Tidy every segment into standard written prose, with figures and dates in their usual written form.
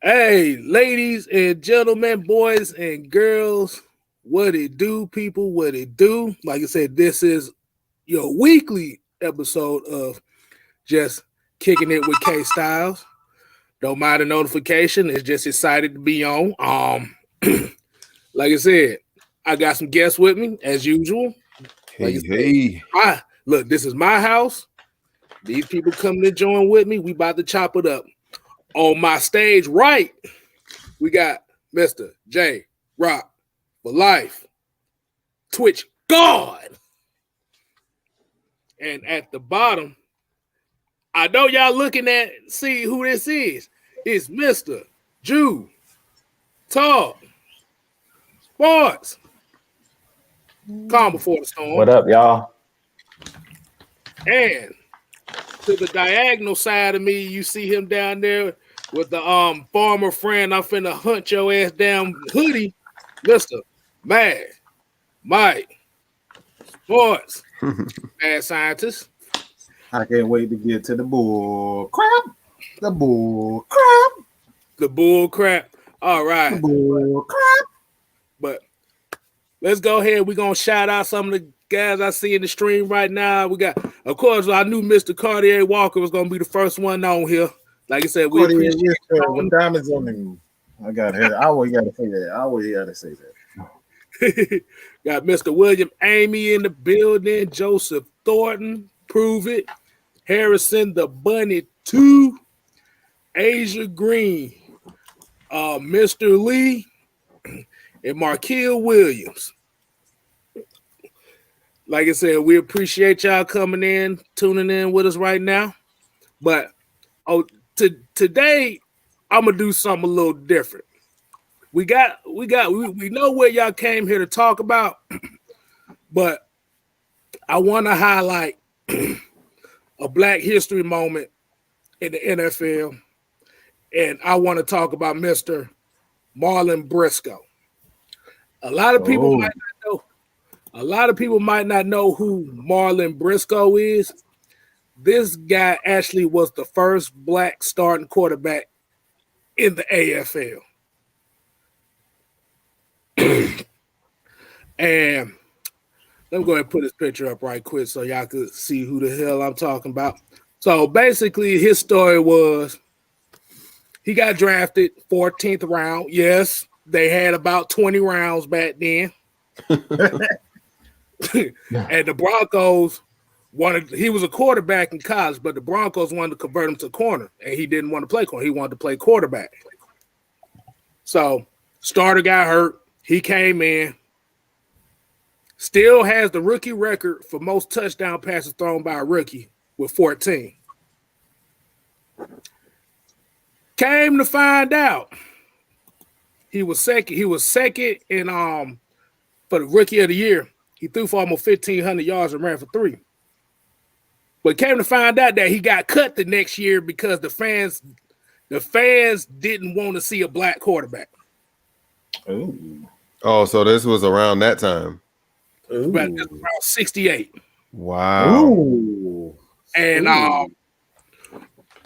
Hey, ladies and gentlemen, boys and girls, what it do, people, what it do. Like I said, this is your weekly episode of Just Kicking It with Kstylz. Don't mind the notification. It's just excited to be on. Like I said, I got some guests with me as usual. Hey. Look, this is my house. These people coming to join with me. We about to chop it up. On my stage right, we got Mr. J Rock for life, Twitch God. And at the bottom, I know y'all looking at see who this is. It's Mr. Jew Talk Sports. Calm before the storm. What up, y'all? And to the diagonal side of me, you see him down there with the farmer friend. I'm finna hunt your ass down hoodie, Mr. Mad Mike Sports, mad scientist. I can't wait to get to the bull crap. The bull crap. The bull crap. All right. The bull crap. But let's go ahead. We're gonna shout out some of the guys I see in the stream right now. We got, of course, I knew Mr. Cartier Walker was gonna be the first one on here. Like I said, we appreciate with diamonds on them. I got it. I always gotta say that. Got Mr. William Amy in the building, Joseph Thornton, Prove It, Harrison the Bunny 2, Asia Green, Mr. Lee, and Marquille Williams. Like I said, we appreciate y'all coming in, tuning in with us right now. But today, I'm gonna do something a little different. We know what y'all came here to talk about, but I want to highlight a Black History moment in the NFL, and I want to talk about Mr. Marlon Briscoe. A lot of people might not know who Marlon Briscoe is. This guy actually was the first Black starting quarterback in the AFL. And let me go ahead and put his picture up right quick so y'all could see who the hell I'm talking about. So basically, his story was he got drafted 14th round. Yes, they had about 20 rounds back then. And the Broncos he was a quarterback in college, but the Broncos wanted to convert him to corner, and he didn't want to play corner. He wanted to play quarterback. So starter got hurt. He came in, still has the rookie record for most touchdown passes thrown by a rookie with 14. Came to find out he was second in for the rookie of the year. He threw for almost 1,500 yards and ran for 3. But came to find out that he got cut the next year because the fans didn't want to see a Black quarterback. Oh, so this was around that time. Around 68. Wow. Ooh. And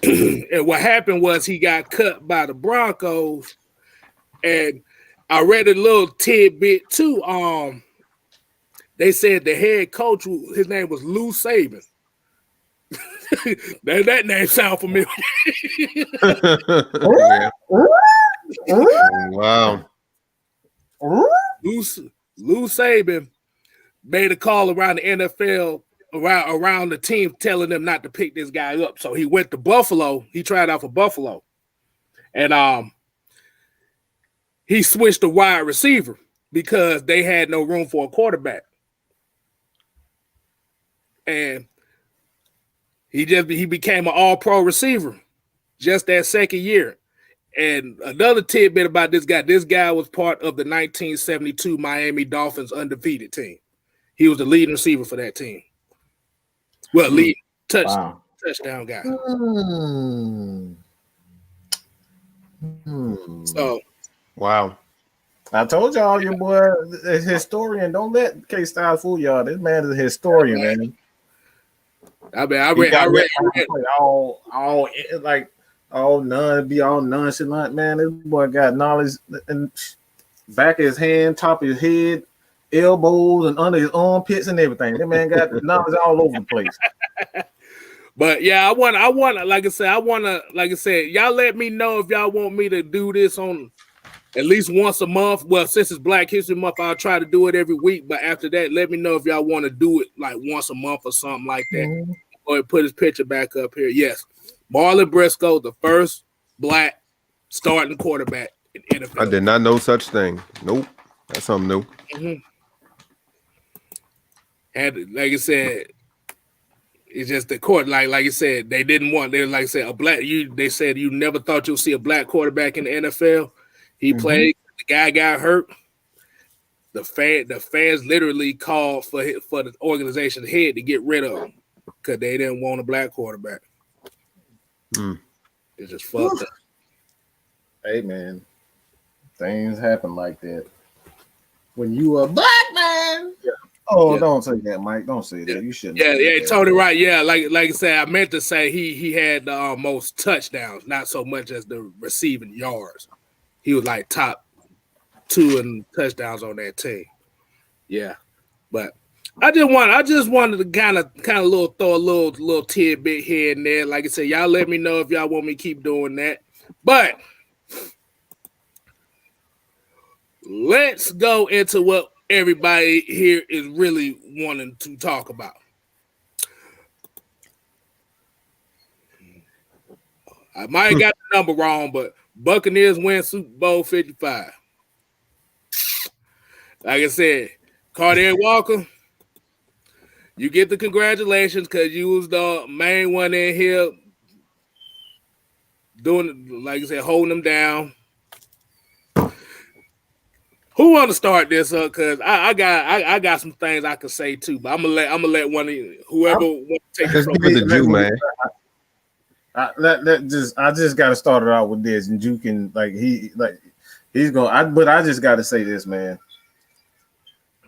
and what happened was he got cut by the Broncos. And I read a little tidbit too. They said the head coach, his name was Lou Saban. that name sound familiar. Wow. Lou Saban made a call around the NFL, around the team, telling them not to pick this guy up. So he went to Buffalo. He tried out for Buffalo. And he switched to wide receiver because they had no room for a quarterback. And he became an all-pro receiver just that second year. And another tidbit about this guy was part of the 1972 Miami Dolphins undefeated team. He was the leading receiver for that team. Well, lead touchdown guy. So, wow. I told y'all your boy is a historian. Don't let Kstylz fool y'all. This man is a historian, man. I read. All like all nonchalant. Man, this boy got knowledge and back of his hand, top of his head, elbows, and under his armpits and everything. That man got knowledge all over the place. But yeah, I want like I said, y'all let me know if y'all want me to do this on at least once a month. Well, since it's Black History Month, I'll try to do it every week. But after that, let me know if y'all want to do it like once a month or something like that. Mm-hmm. Or put his picture back up here. Yes, Marlon Briscoe, the first Black starting quarterback in NFL. I did not know such thing. Nope, that's something new. Mm-hmm. And like I said, it's just the court. Like I said, they didn't want. They like I said a black. They said you never thought you'll see a black quarterback in the NFL. He played. The guy got hurt. The fans literally called for the organization's head to get rid of him because they didn't want a black quarterback. It's just fucked up. Hey man, things happen like that. When you a black man. Yeah. Oh, don't say that, Mike. Don't say that. You shouldn't. Yeah, totally right. Yeah, like I said, I meant to say he had the most touchdowns, not so much as the receiving yards. He was like top 2 in touchdowns on that team. Yeah, but I just wanted to kind of throw a little tidbit here and there. Like I said, y'all let me know if y'all want me to keep doing that. But let's go into what everybody here is really wanting to talk about. I might have got the number wrong, but Buccaneers win Super Bowl 55. Like I said, Carter Walker, you get the congratulations because you was the main one in here doing, like I said, holding them down. Who want to start this up? Because I got some things I can say too, but I'm gonna let one of you, whoever want to take it from the Jew, man. I just got to start it out with this, and Jew can he's going. But I just got to say this, man.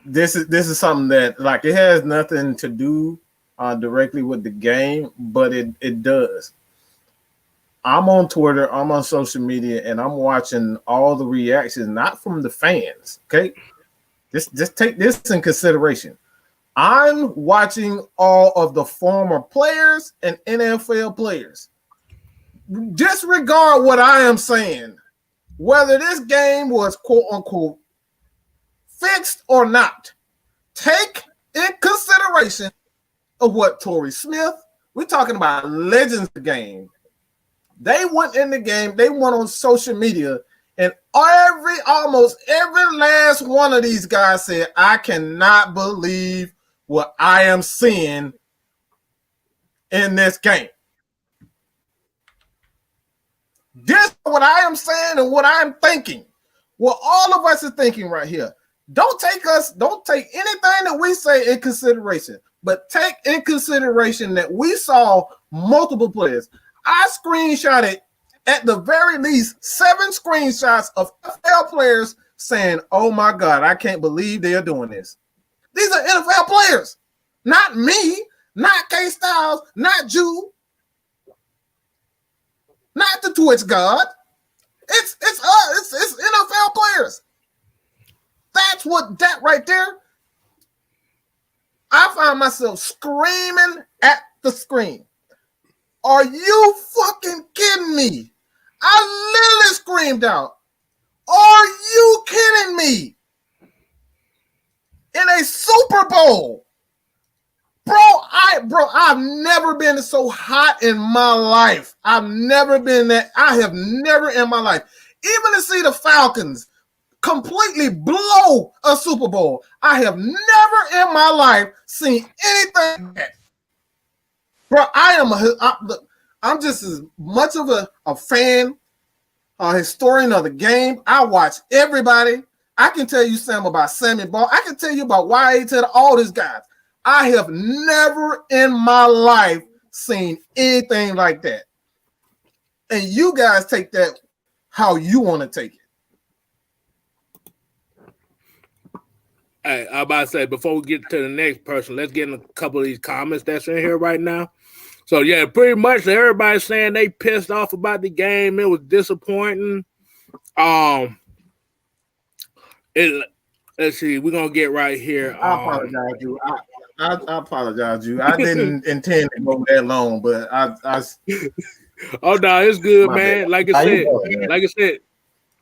This is something that it has nothing to do directly with the game, but it does. I'm on Twitter, I'm on social media, and I'm watching all the reactions, not from the fans. Okay, just take this in consideration. I'm watching all of the former players and NFL players. Disregard what I am saying, whether this game was quote unquote fixed or not. Take in consideration of what Torrey Smith. We're talking about legends of the game. They went in the game, they went on social media, and almost every last one of these guys said, I cannot believe what I am seeing in this game. This is what I am saying and what I'm thinking. What all of us are thinking right here. Don't take anything that we say in consideration, but take in consideration that we saw multiple players. I screenshotted at the very least 7 screenshots of NFL players saying, oh my God, I can't believe they are doing this. These are NFL players, not me, not Kstylz, not Jew, not the Twitch God. It's us, it's NFL players. That's what that right there. I find myself screaming at the screen. Are you fucking kidding me? I literally screamed out, are you kidding me? In a Super Bowl. I've never been so hot in my life. I've never been that. I have never in my life. Even to see the Falcons completely blow a Super Bowl, I have never in my life seen anything like that. Bro, I'm just as much of a fan, a historian of the game. I watch everybody. I can tell you, Sam, about Sammy Ball. I can tell you about YA to all these guys. I have never in my life seen anything like that. And you guys take that how you want to take it. Hey, I about to say before we get to the next person, let's get in a couple of these comments that's in here right now. So yeah, pretty much everybody's saying they pissed off about the game. It was disappointing. Let's see, we're gonna get right here. I apologize, you. I apologize, you. I didn't intend to go that long, but I Oh no, it's good, My man. bad. Like I said,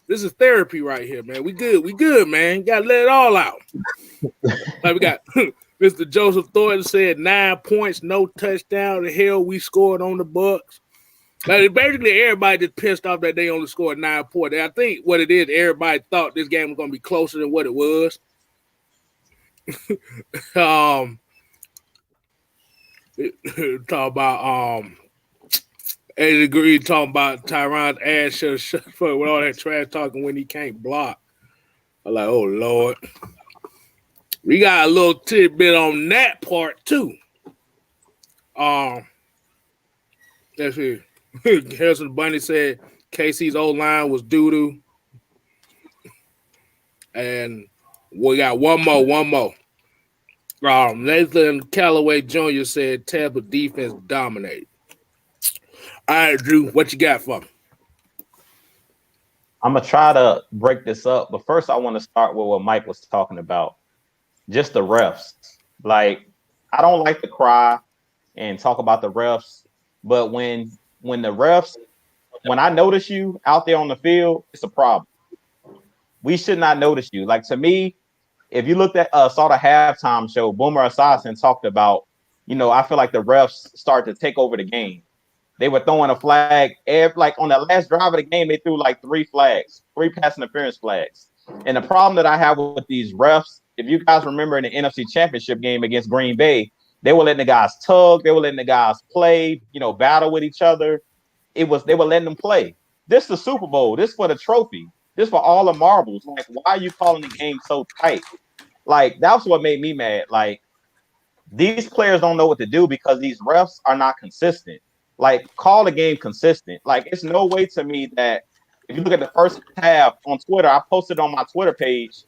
this is therapy right here, man. We good, man. Gotta let it all out. Like we got Mr. Joseph Thornton said 9 points, no touchdown. The hell we scored on the Bucks. Like basically everybody just pissed off that they only scored 9 points. I think what it is, everybody thought this game was gonna be closer than what it was. Talk about Eddie Green talking about Tyron's ass should shut for with all that trash talking when he can't block. I'm like, oh Lord. We got a little tidbit on that part too. That's it. Harrison Bunny said KC's old line was doo-doo. And we got one more. Nathan Callaway Jr. said Tampa defense dominated. All right, Drew, what you got for me? I'm going to try to break this up, but first I want to start with what Mike was talking about. Just the refs. Like, I don't like to cry and talk about the refs, but when I notice you out there on the field, it's a problem. We should not notice you. Like, to me, if you looked at saw the halftime show, Boomer Esiason talked about, I feel like the refs started to take over the game. They were throwing a flag. Like on the last drive of the game, they threw like 3 pass interference flags. And the problem that I have with these refs, if you guys remember in the NFC Championship game against Green Bay, they were letting the guys tug. They were letting the guys play, battle with each other. They were letting them play. This is the Super Bowl. This for the trophy. This for all the marbles. Like, why are you calling the game so tight? Like, that's what made me mad. Like, these players don't know what to do because these refs are not consistent. Like, call the game consistent. Like, it's no way to me that if you look at the first half on Twitter, I posted on my Twitter page,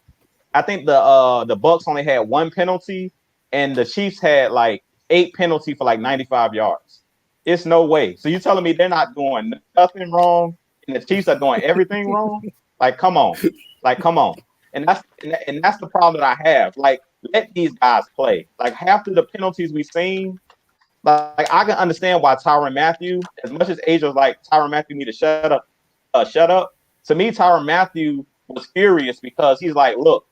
I think the Bucks only had 1 penalty and the Chiefs had like 8 penalty for like 95 yards. It's no way. So you telling me they're not doing nothing wrong and the Chiefs are doing everything wrong? Like, come on. And that's the problem that I have. Like, let these guys play. Like, half of the penalties we've seen, like I can understand why Tyrann Mathieu, as much as Asia was like Tyrann Mathieu need to shut up. To me, Tyrann Mathieu was furious because he's like, look,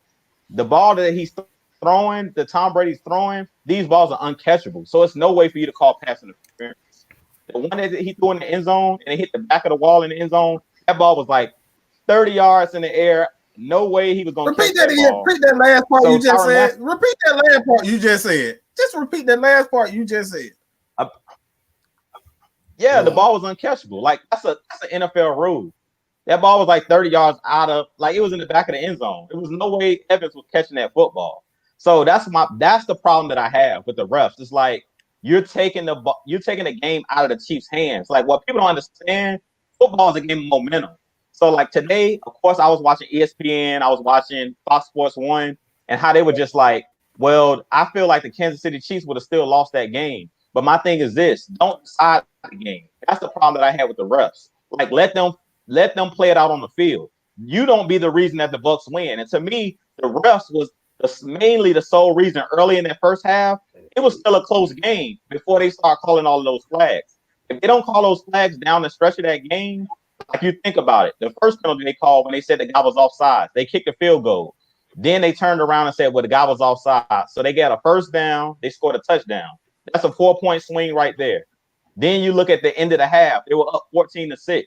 the ball that he's throwing, that Tom Brady's throwing, these balls are uncatchable. So it's no way for you to call pass interference. The one that he threw in the end zone and it hit the back of the wall in the end zone, that ball was like 30 yards in the air. No way he was going to catch that ball. Repeat that last part you just said. Repeat that last part you just said. Just repeat that last part you just said. Yeah, the ball was uncatchable. Like, that's an NFL rule. That ball was like 30 yards out of, like, it was in the back of the end zone. There was no way Evans was catching that football. So that's the problem that I have with the refs. It's like you're taking the game out of the Chiefs' hands. Like, what people don't understand, football is a game of momentum. So like today, of course, I was watching ESPN, I was watching Fox Sports 1, and how they were just like, well, I feel like the Kansas City Chiefs would have still lost that game. But my thing is this: don't decide the game. That's the problem that I had with the refs. Like, let them play it out on the field. You don't be the reason that the Bucks win. And to me, the refs was mainly the sole reason. Early in that first half, it was still a close game before they start calling all of those flags. If they don't call those flags down the stretch of that game, like, you think about it, the first penalty they called when they said the guy was offside, they kicked a field goal. Then they turned around and said, well, the guy was offside. So they got a first down. They scored a touchdown. That's a 4-point swing right there. Then you look at the end of the half. They were up 14-6.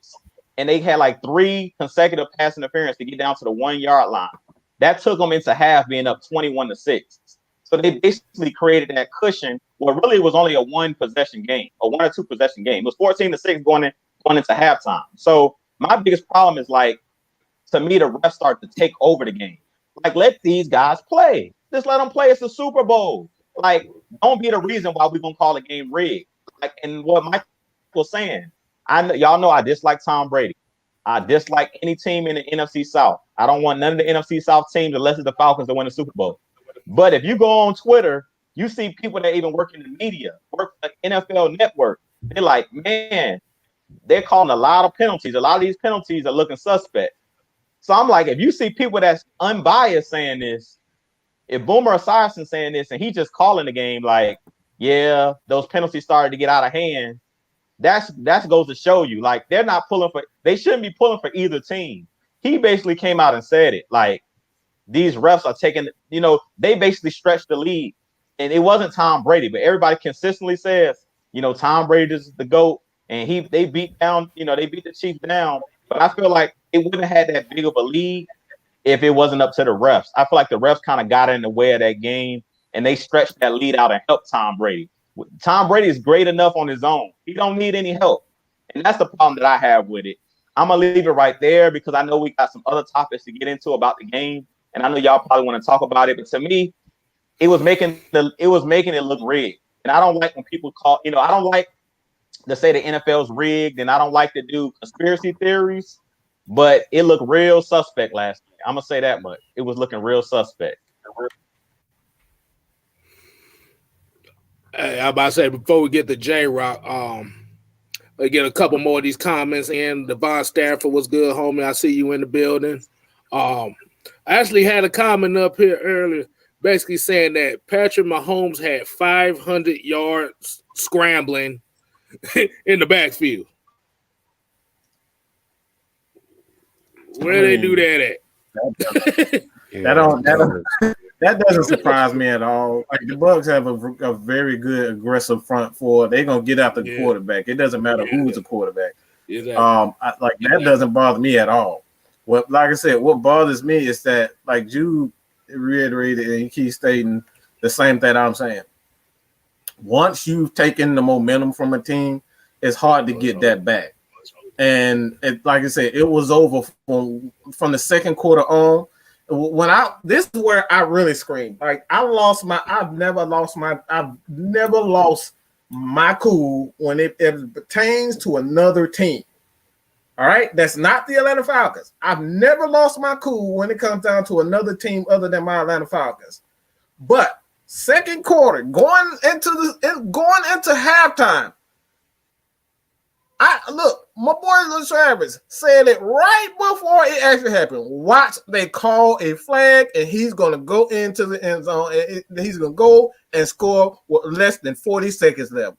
And they had like 3 consecutive pass interference to get down to the 1-yard line. That took them into half being up 21-6. So they basically created that cushion where really it was only a 1-possession game, a 1 or 2 possession game. It was 14-6 going into halftime. So my biggest problem is, like, to me, the refs start to take over the game. Like, let these guys play. Just let them play. It's the Super Bowl. Like, don't be the reason why we're going to call the game rigged. Like, and what Mike was saying, y'all know I dislike Tom Brady. I dislike any team in the NFC South. I don't want none of the NFC South teams unless it's the Falcons to win the Super Bowl. But if you go on Twitter, you see people that even work in the media, work for the NFL Network. They're like, man, they're calling a lot of penalties. A lot of these penalties are looking suspect. So I'm like, if you see people that's unbiased saying this, if Boomer Esiason saying this and he just calling the game like, yeah, those penalties started to get out of hand, that goes to show you, like, they're not pulling for, they shouldn't be pulling for either team. He basically came out and said it, like, these refs are taking, they basically stretched the lead. And it wasn't Tom Brady, but everybody consistently says, Tom Brady is the GOAT, and they beat down, they beat the Chiefs down. But I feel like it wouldn't have had that big of a lead if it wasn't up to the refs. I feel like the refs kind of got in the way of that game, and they stretched that lead out and helped Tom Brady. Tom Brady is great enough on his own. He don't need any help. And that's the problem that I have with it. I'm going to leave it right there because I know we got some other topics to get into about the game. And I know y'all probably want to talk about it. But to me, it was making it look rigged. And I don't like when people call, I don't like to say the NFL's rigged, and I don't like to do conspiracy theories, but it looked real suspect last night. I'm going to say that much. It was looking real suspect. Hey, I'm about to say, before we get to J-Rock, I get a couple more of these comments in. Devon Stafford was good, homie. I see you in the building. I actually had a comment up here earlier basically saying that Patrick Mahomes had 500 yards scrambling in the backfield. Where they do that at? That doesn't surprise me at all. Like, the Bucs have a very good aggressive front four. They're gonna get after the quarterback. It doesn't matter who's the quarterback. Exactly. That doesn't bother me at all. Like I said, what bothers me is that, like Jude reiterated and he keeps stating the same thing I'm saying. Once you've taken the momentum from a team, it's hard to get that back. And like I said, it was over from the second quarter on. This is where I really screamed. Like, I've never lost my cool when it pertains to another team. All right, that's not the Atlanta Falcons. I've never lost my cool when it comes down to another team other than my Atlanta Falcons. But second quarter, going into halftime, my boy Travis said it right before it actually happened. Watch, they call a flag, and he's gonna go into the end zone, and he's gonna go and score with less than 40 seconds left.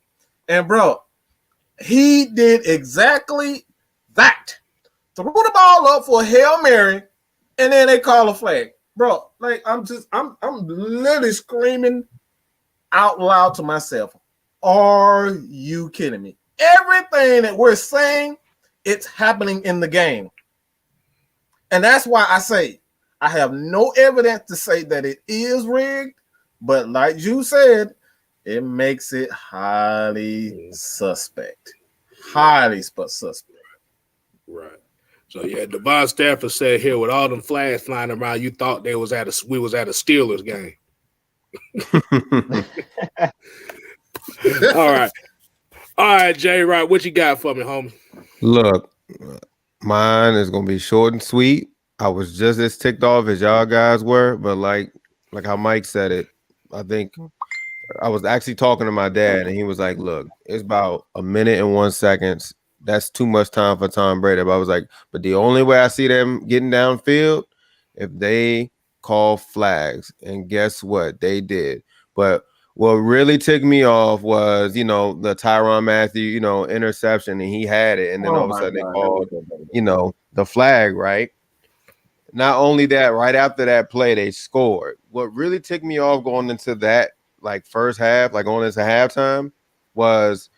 And bro, he did exactly that. Threw the ball up for a Hail Mary, and then they call a flag. Bro, like, I'm literally screaming out loud to myself. Are you kidding me? Everything that we're saying, it's happening in the game. And that's why I say I have no evidence to say that it is rigged, but like you said, it makes it highly suspect. Highly suspect. Right. So yeah, Devon Stafford said here, with all them flags flying around, you thought we was at a Steelers game. All right, J-Rock, what you got for me, homie? Look, mine is gonna be short and sweet. I was just as ticked off as y'all guys were, but like how Mike said it, I think I was actually talking to my dad, and he was like, "Look, it's about a minute and 1 second. That's too much time for Tom Brady." But I was like, "But the only way I see them getting downfield, if they call flags." And guess what? They did. But what really ticked me off was, the Tyrann Mathieu, interception, and he had it, and then all of a sudden they called, the flag, right? Not only that, right after that play, they scored. What really ticked me off going into that, like, first half, like going into halftime, was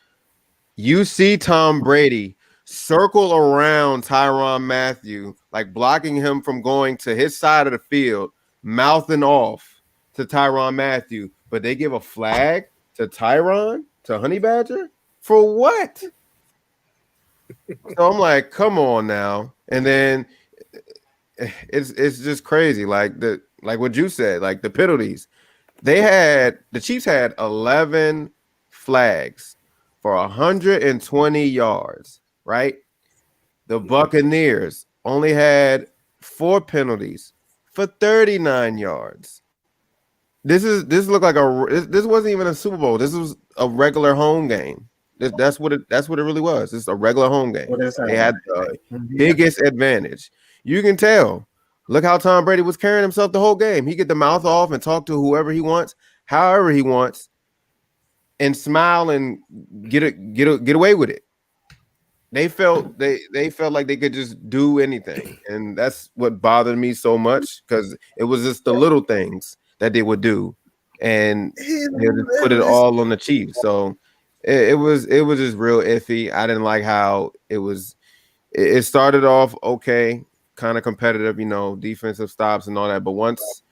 you see Tom Brady circle around Tyrann Mathieu, like blocking him from going to his side of the field, mouthing off to Tyrann Mathieu. But they give a flag to Tyrann, to Honey Badger, for what? So I'm like, come on now. And then it's just crazy. Like what you said, like the penalties. The Chiefs had 11 flags for 120 yards, right? The Buccaneers only had 4 penalties for 39 yards. This looked like this wasn't even a Super Bowl. This was a regular home game. That's what it really was. It's a regular home game. They had the biggest advantage. You can tell. Look how Tom Brady was carrying himself the whole game. He get the mouth off and talk to whoever he wants, however he wants, and smile and get away with it. They felt like they could just do anything, and that's what bothered me so much because it was just the little things that they would do, and they would put it all on the Chiefs. So it was just real iffy. I didn't like how it was. It started off okay, kind of competitive, defensive stops and all that. But once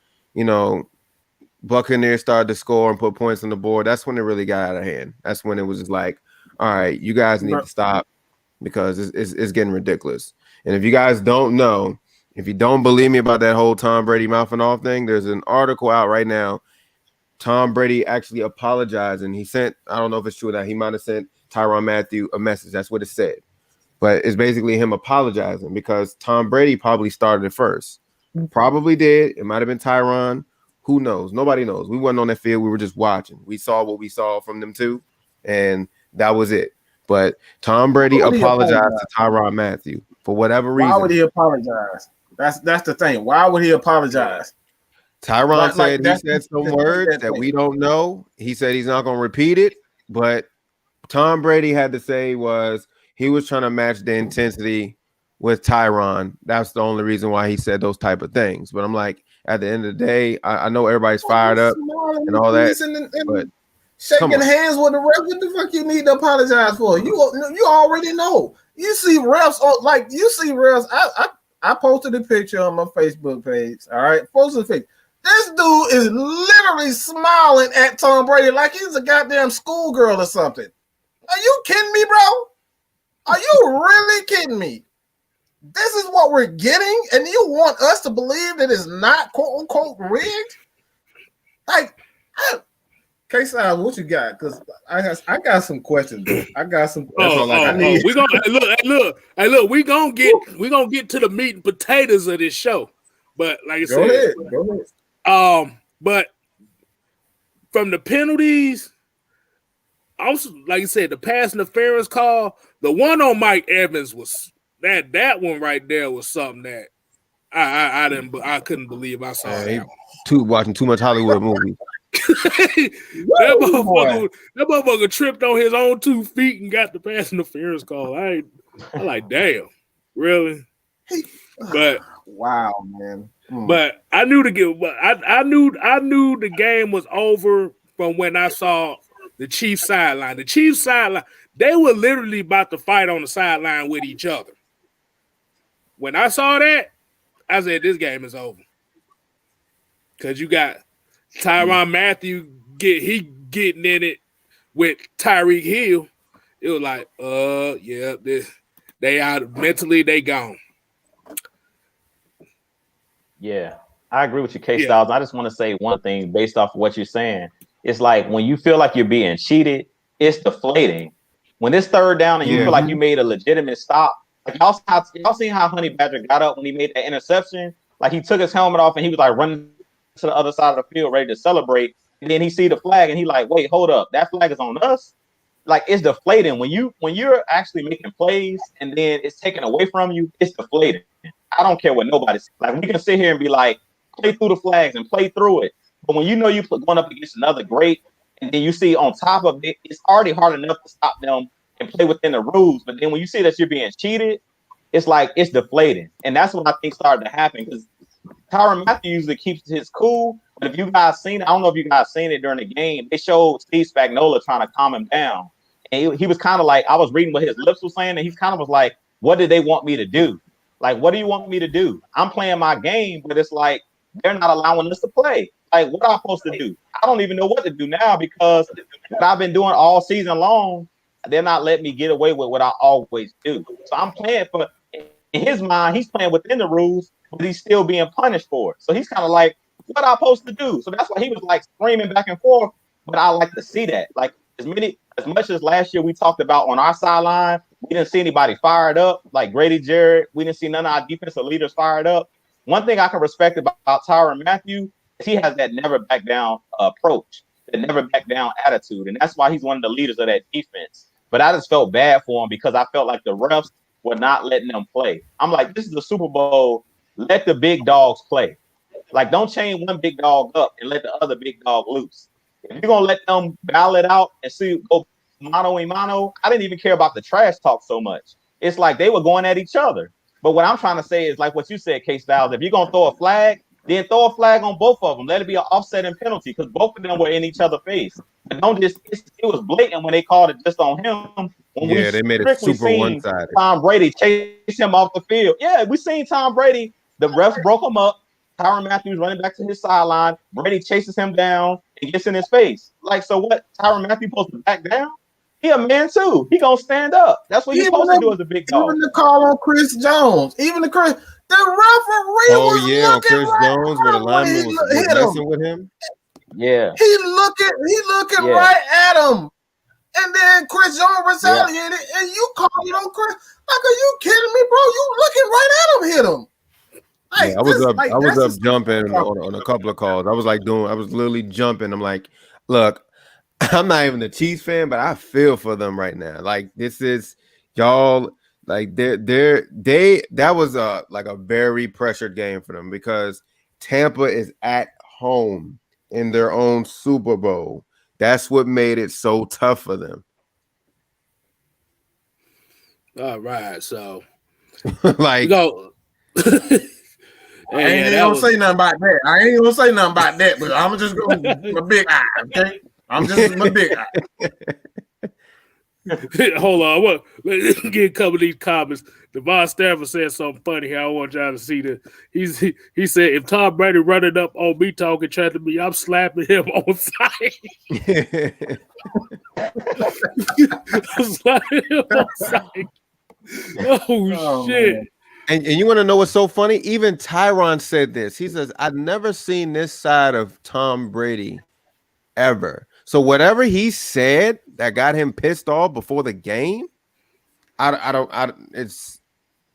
Buccaneers started to score and put points on the board, that's when it really got out of hand. That's when it was just like, all right, you guys need to stop because it's getting ridiculous. And if you guys don't know, if you don't believe me about that whole Tom Brady mouthing off thing, there's an article out right now. Tom Brady actually apologized, and he sent, I don't know if it's true or not, he might have sent Tyrann Mathieu a message. That's what it said. But it's basically him apologizing because Tom Brady probably started it first. Probably did. It might have been Tyrann. Who knows? Nobody knows. We weren't on that field. We were just watching. We saw what we saw from them too, and that was it. But Tom Brady apologized to Tyrann Mathieu for whatever reason. Why would he apologize? That's the thing. Why would he apologize? Tyrann said he said some words that we don't know. He said he's not going to repeat it, but Tom Brady had to say was he was trying to match the intensity with Tyrann. That's the only reason why he said those type of things. But I'm like, at the end of the day, I know everybody's fired up and all that, but shaking hands with the ref. What the fuck you need to apologize for? You already know. You see refs I posted a picture on my Facebook page. All right, posted a picture. This dude is literally smiling at Tom Brady like he's a goddamn schoolgirl or something. Are you kidding me, bro? Are you really kidding me? This is what we're getting, and you want us to believe that it's not quote unquote rigged? Like, Kstylz, what you got? Because I got some questions. Bro. I got some. I need. We gonna look. We gonna get to the meat and potatoes of this show. But like I said, go ahead. But from the penalties, also like I said, the pass interference call, the one on Mike Evans was that one right there was something that I couldn't believe I saw that one. Watching too much Hollywood movies. that motherfucker tripped on his own 2 feet and got the pass interference call. I like, damn, really? But wow, man. But I knew I knew the game was over from when I saw the Chiefs sideline. The Chiefs sideline, they were literally about to fight on the sideline with each other. When I saw that, I said, this game is over. Because you got Tyrann Mathieu getting in it with Tyreek Hill. It was like, they out mentally, they gone. Yeah, I agree with you, Kstylz. I just want to say one thing based off of what you're saying. It's like when you feel like you're being cheated, it's deflating. When it's third down and you feel like you made a legitimate stop, like y'all seen how Honey Badger got up when he made that interception? Like he took his helmet off and he was like running to the other side of the field ready to celebrate. And then he see the flag and he like, wait, hold up, that flag is on us. Like it's deflating when you're actually making plays and then it's taken away from you. It's deflating. I don't care what nobody says. Like we can sit here and be like, play through the flags and play through it. But when you know you're going up against another great, and then you see on top of it, it's already hard enough to stop them and play within the rules. But then when you see that you're being cheated, it's like it's deflating. And that's what I think started to happen because Tyrann Mathieu usually keeps his cool. But if you guys seen it, I don't know if you guys seen it during the game, they showed Steve Spagnuolo trying to calm him down. And he was kind of like, I was reading what his lips were saying, and he kind of was like, what did they want me to do? Like, what do you want me to do? I'm playing my game, but it's like, they're not allowing us to play. Like, what am I supposed to do? I don't even know what to do now because what I've been doing all season long, they're not letting me get away with what I always do. So I'm playing for, in his mind, he's playing within the rules, but he's still being punished for it. So he's kind of like, what am I supposed to do? So that's why he was like screaming back and forth. But I like to see that. Like, as much as last year we talked about on our sideline, we didn't see anybody fired up, like Grady Jarrett. We didn't see none of our defensive leaders fired up. One thing I can respect about Tyrann Mathieu, he has that never back down approach, that never back down attitude, and that's why he's one of the leaders of that defense. But I just felt bad for him because I felt like the refs were not letting them play. I'm like, this is the Super Bowl. Let the big dogs play. Like, don't chain one big dog up and let the other big dog loose. If you're gonna let them battle it out and see go mano a mano, I didn't even care about the trash talk so much. It's like they were going at each other. But what I'm trying to say is like what you said, Kstylz. If you're gonna throw a flag, then throw a flag on both of them. Let it be an offsetting penalty because both of them were in each other's face. And don't just it was blatant when they called it just on him. When they made it super one-sided. Tom Brady chase him off the field. Yeah, we seen Tom Brady. The refs broke him up. Tyrann Mathieu running back to his sideline. Brady chases him down and gets in his face. Like, so what? Tyrann Mathieu supposed to back down? He a man too. He gonna stand up. That's what he's supposed to do as a big dog. Even the call on Chris Jones. The referee was on Chris right Jones where the lineman was messing with him. Yeah. He looking right at him. And then Chris Jones retaliated, and you called it on Chris. Like, are you kidding me, bro? You looking right at him, hit him. Like, I was up jumping on a couple of calls. I was literally jumping. I'm like, look, I'm not even a Chiefs fan, but I feel for them right now. Like, this is y'all. Like, that was a very pressured game for them because Tampa is at home in their own Super Bowl. That's what made it so tough for them. All right, so like go. I ain't gonna say nothing about that. But I'm just going my big eye, okay? I'm just my big eye. Hold on, let's get a couple of these comments. Devon Stafford said something funny here. I want y'all to see this. He said, if Tom Brady running up on me talking trash to me, I'm slapping him on sight. I'm slapping him on sight. Oh shit. Man. And you want to know what's so funny? Even Tyrann said this. He says, I've never seen this side of Tom Brady ever. So whatever he said that got him pissed off before the game,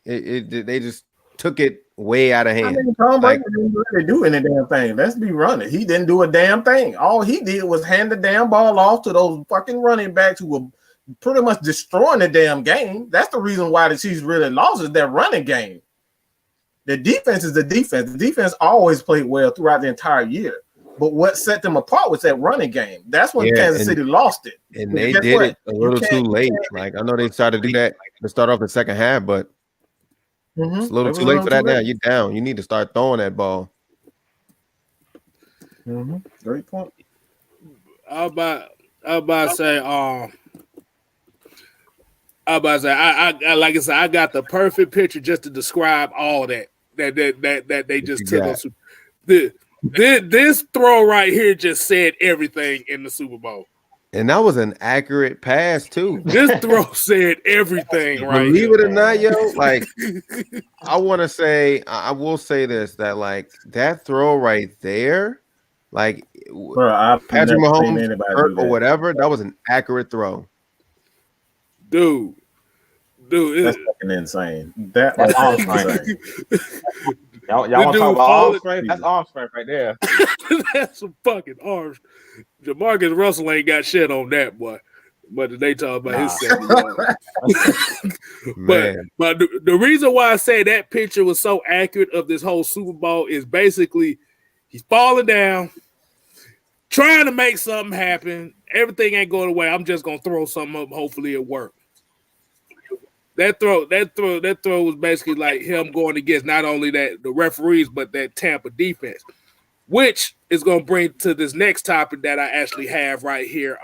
they just took it way out of hand. I mean, Tom Brady didn't really do any damn thing. Let's be running. He didn't do a damn thing. All he did was hand the damn ball off to those fucking running backs who were pretty much destroying the damn game. That's the reason why the Chiefs really lost is that running game. The defense is the defense. The defense always played well throughout the entire year. But what set them apart was that running game. That's when Kansas City lost it. And they did it a little too late. Like, I know they started to do that to start off the second half, but it's a little too late for that now. You're down. You need to start throwing that ball. Great point. I was about to say, I like I said, I got the perfect picture just to describe all that they just took us. This throw right here just said everything in the Super Bowl. And that was an accurate pass, too. This throw said everything right Believe it or not, yo, like, I will say this, that, like, that throw right there, like, Patrick Mahomes hurt or whatever, that was an accurate throw. Dude, that's fucking insane. That's insane. Y'all want to talk about arm strength? That's arm strength right there. That's some fucking arms. Jamarcus Russell ain't got shit on that, boy. But they talk about his 70 But the reason why I say that picture was so accurate of this whole Super Bowl is basically he's falling down, trying to make something happen. Everything ain't going away. I'm just gonna throw something up. Hopefully it works. That throw was basically like him going against not only the referees, but that Tampa defense, which is going to bring to this next topic that I actually have right here.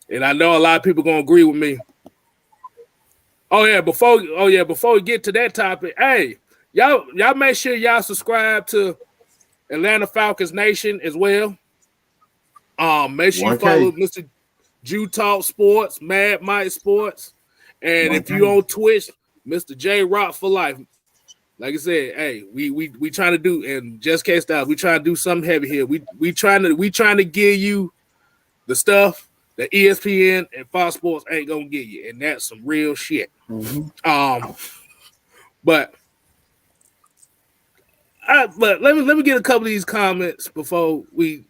And I know a lot of people going to agree with me. Before we get to that topic, hey, y'all make sure y'all subscribe to Atlanta Falcons Nation as well. Make sure you follow Mr. Jew Talk Sports, Mad Mike Sports. And if you on Twitch, Mr. J Rock for life. Like I said, hey, we trying to do, and Just Kstylz, we trying to do something heavy here. We trying to give you the stuff that ESPN and Fox Sports ain't gonna give you, and that's some real shit. But But let me get a couple of these comments before we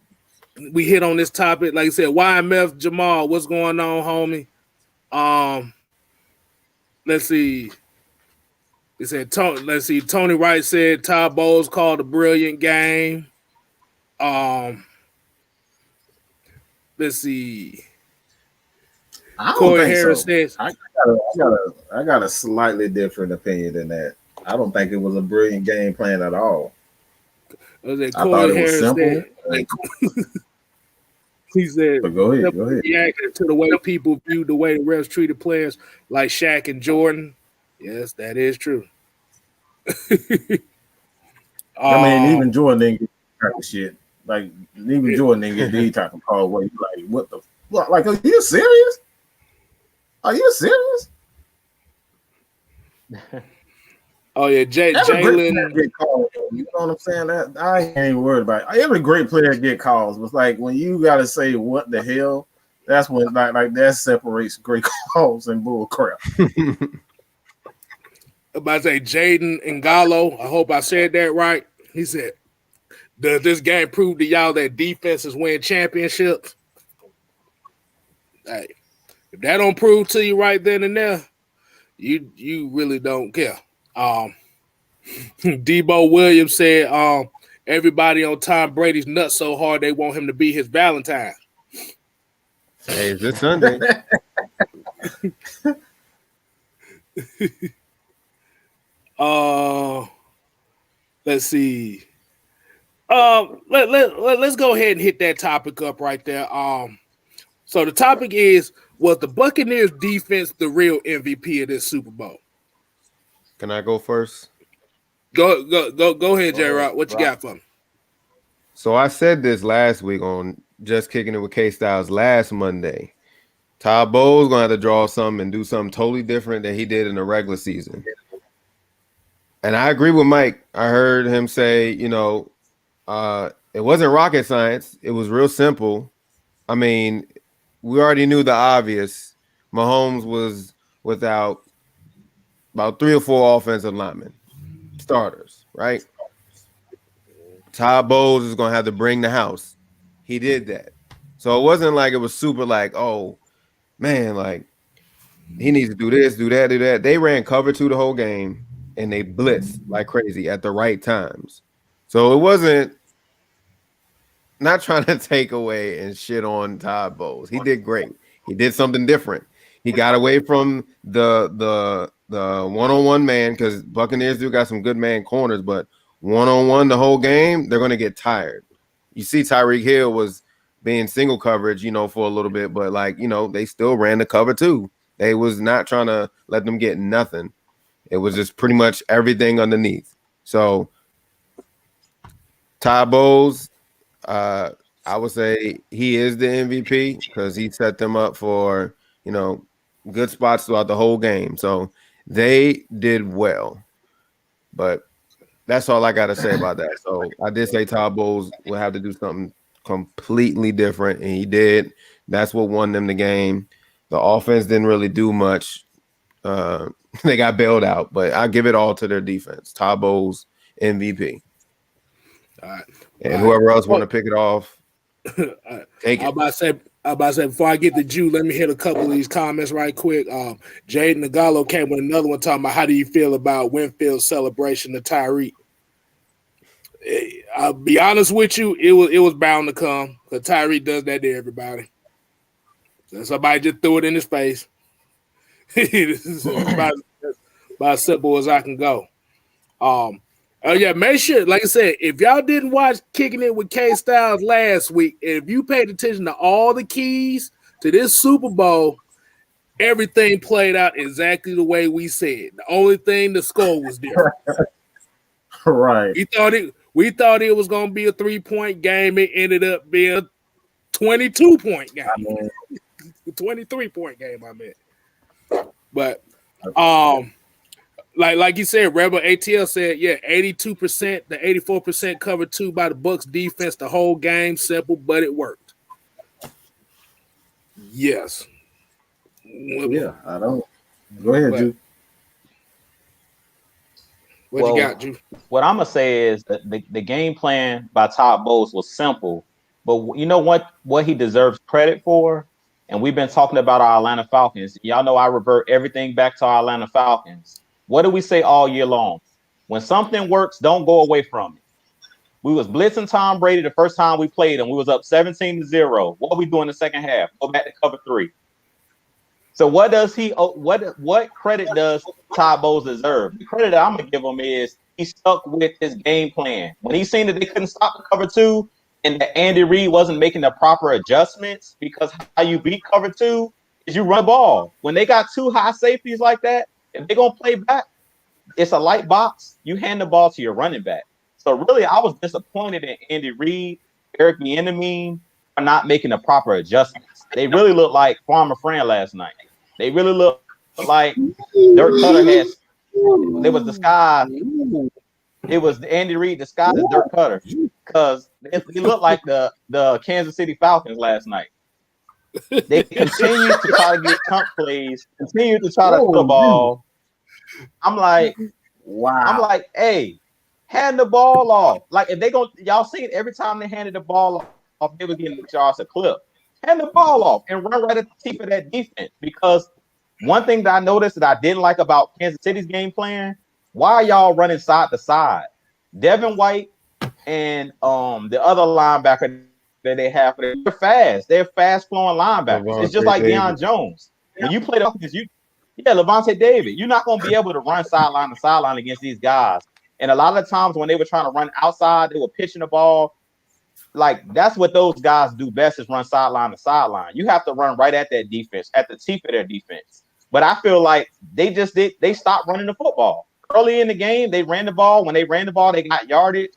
hit on this topic. Like I said, YMF Jamal, what's going on, homie? Let's see. He said, let's see. Tony Wright said Todd Bowles called a brilliant game. Let's see. I don't Corey think Harris so. says, I got a slightly different opinion than that. I don't think it was a brilliant game plan at all. I thought Corey it was Harris simple. said, he said, But go ahead. reacting to the way people viewed the way the refs treated players like Shaq and Jordan. Yes, that is true. I mean, even Jordan didn't get that type of shit. Like, even Jordan didn't get these type of call where you like, what the fuck? Like, are you serious? Are you serious? Oh yeah, Jalen get called. You know what I'm saying? That I ain't even worried about it. Every great player get calls. But like when you gotta say what the hell, that's when like that separates great calls and bull crap. About to say Jaden Ngalo. I hope I said that right. He said, "Does this game prove to y'all that defenses win championships?" Hey, if that don't prove to you right then and there, you really don't care. Debo Williams said, everybody on Tom Brady's nuts so hard they want him to be his Valentine. Hey, is this Sunday? Let's see. Let's go ahead and hit that topic up right there. So the topic is, was the Buccaneers defense the real MVP of this Super Bowl? Can I go first? Go ahead, J-Rock. What you got for me? So I said this last week on Just Kicking It with Kstylz last Monday. Todd Bowles gonna have to draw something and do something totally different than he did in the regular season. And I agree with Mike. I heard him say, it wasn't rocket science. It was real simple. I mean, we already knew the obvious. Mahomes was without about 3 or 4 offensive linemen, starters, right? Todd Bowles is going to have to bring the house. He did that. So it wasn't like it was super like, oh, man, like he needs to do this, do that, do that. They ran cover 2 the whole game, and they blitzed like crazy at the right times. So it wasn't not trying to take away and shit on Todd Bowles. He did great. He did something different. He got away from the one-on-one man because Buccaneers do got some good man corners, but one-on-one the whole game, they're going to get tired. You see Tyreek Hill was being single coverage, for a little bit, but they still ran the cover too. They was not trying to let them get nothing. It was just pretty much everything underneath. So Todd Bowles, I would say he is the MVP because he set them up for, good spots throughout the whole game. So they did well. But that's all I got to say about that. So I did say Todd Bowles will have to do something completely different, and he did. That's what won them the game. The offense didn't really do much. They got bailed out, but I give it all to their defense. Todd Bowles, MVP. All right. And whoever else want to pick it off, take it. I'm about to say, before I get to Jew, let me hit a couple of these comments right quick. Jaden Nagalo came with another one talking about how do you feel about Winfield's celebration of Tyreek? I'll be honest with you, it was bound to come because Tyreek does that to everybody. So somebody just threw it in his face. This is about as simple as I can go. Make sure, like I said, if y'all didn't watch Kicking It with Kstylz last week, if you paid attention to all the keys to this Super Bowl, everything played out exactly the way we said. The only thing, the score was different. Right. We thought it was going to be a 3-point game. It ended up being a 22-point game. 23-point game, I meant. But like you said, Rebel ATL said, 82%, the 84% covered 2 by the Bucs defense the whole game. Simple, but it worked. Yes. Yeah, I don't. Go ahead, Jude. What you got, Drew? What I'm gonna say is that the game plan by Todd Bowles was simple, but you know what he deserves credit for, and we've been talking about our Atlanta Falcons. Y'all know I revert everything back to our Atlanta Falcons. What do we say all year long? When something works, don't go away from it. We was blitzing Tom Brady the first time we played him. We was up 17-0. What we do in the second half? Go back to cover 3. So what does what credit does Todd Bowles deserve? The credit that I'm gonna give him is he stuck with his game plan. When he seen that they couldn't stop the cover 2 and that Andy Reid wasn't making the proper adjustments, because how you beat cover 2 is you run the ball. When they got 2 high safeties like that, if they're gonna play back, it's a light box. You hand the ball to your running back. So really, I was disappointed in Andy Reid, Eric Bieniemy for not making the proper adjustments. They really looked like Farmer Fran last night. They really looked like Dirk Cutter had. There was disguised. It was Andy Reid disguised as Dirk Cutter, because they looked like the Kansas City Falcons last night. They continued to try to get chunk plays, continued to try to throw the ball. I'm like, hey, hand the ball off. Like, if they go, y'all see it every time they handed the ball off, they were getting yards a clip. Hand the ball off and run right at the tip of that defense. Because one thing that I noticed that I didn't like about Kansas City's game plan, why are y'all running side to side? Devin White and the other linebacker that they have, they're fast. They're fast flowing linebackers. Levante it's just like David. Deion Jones. When you play the offense, Levante David, you're not going to be able to run sideline to sideline against these guys. And a lot of times when they were trying to run outside, they were pitching the ball. Like, that's what those guys do best, is run sideline to sideline. You have to run right at that defense, at the teeth of their defense. But I feel like they stopped running the football. Early in the game, they ran the ball. When they ran the ball, they got yardage.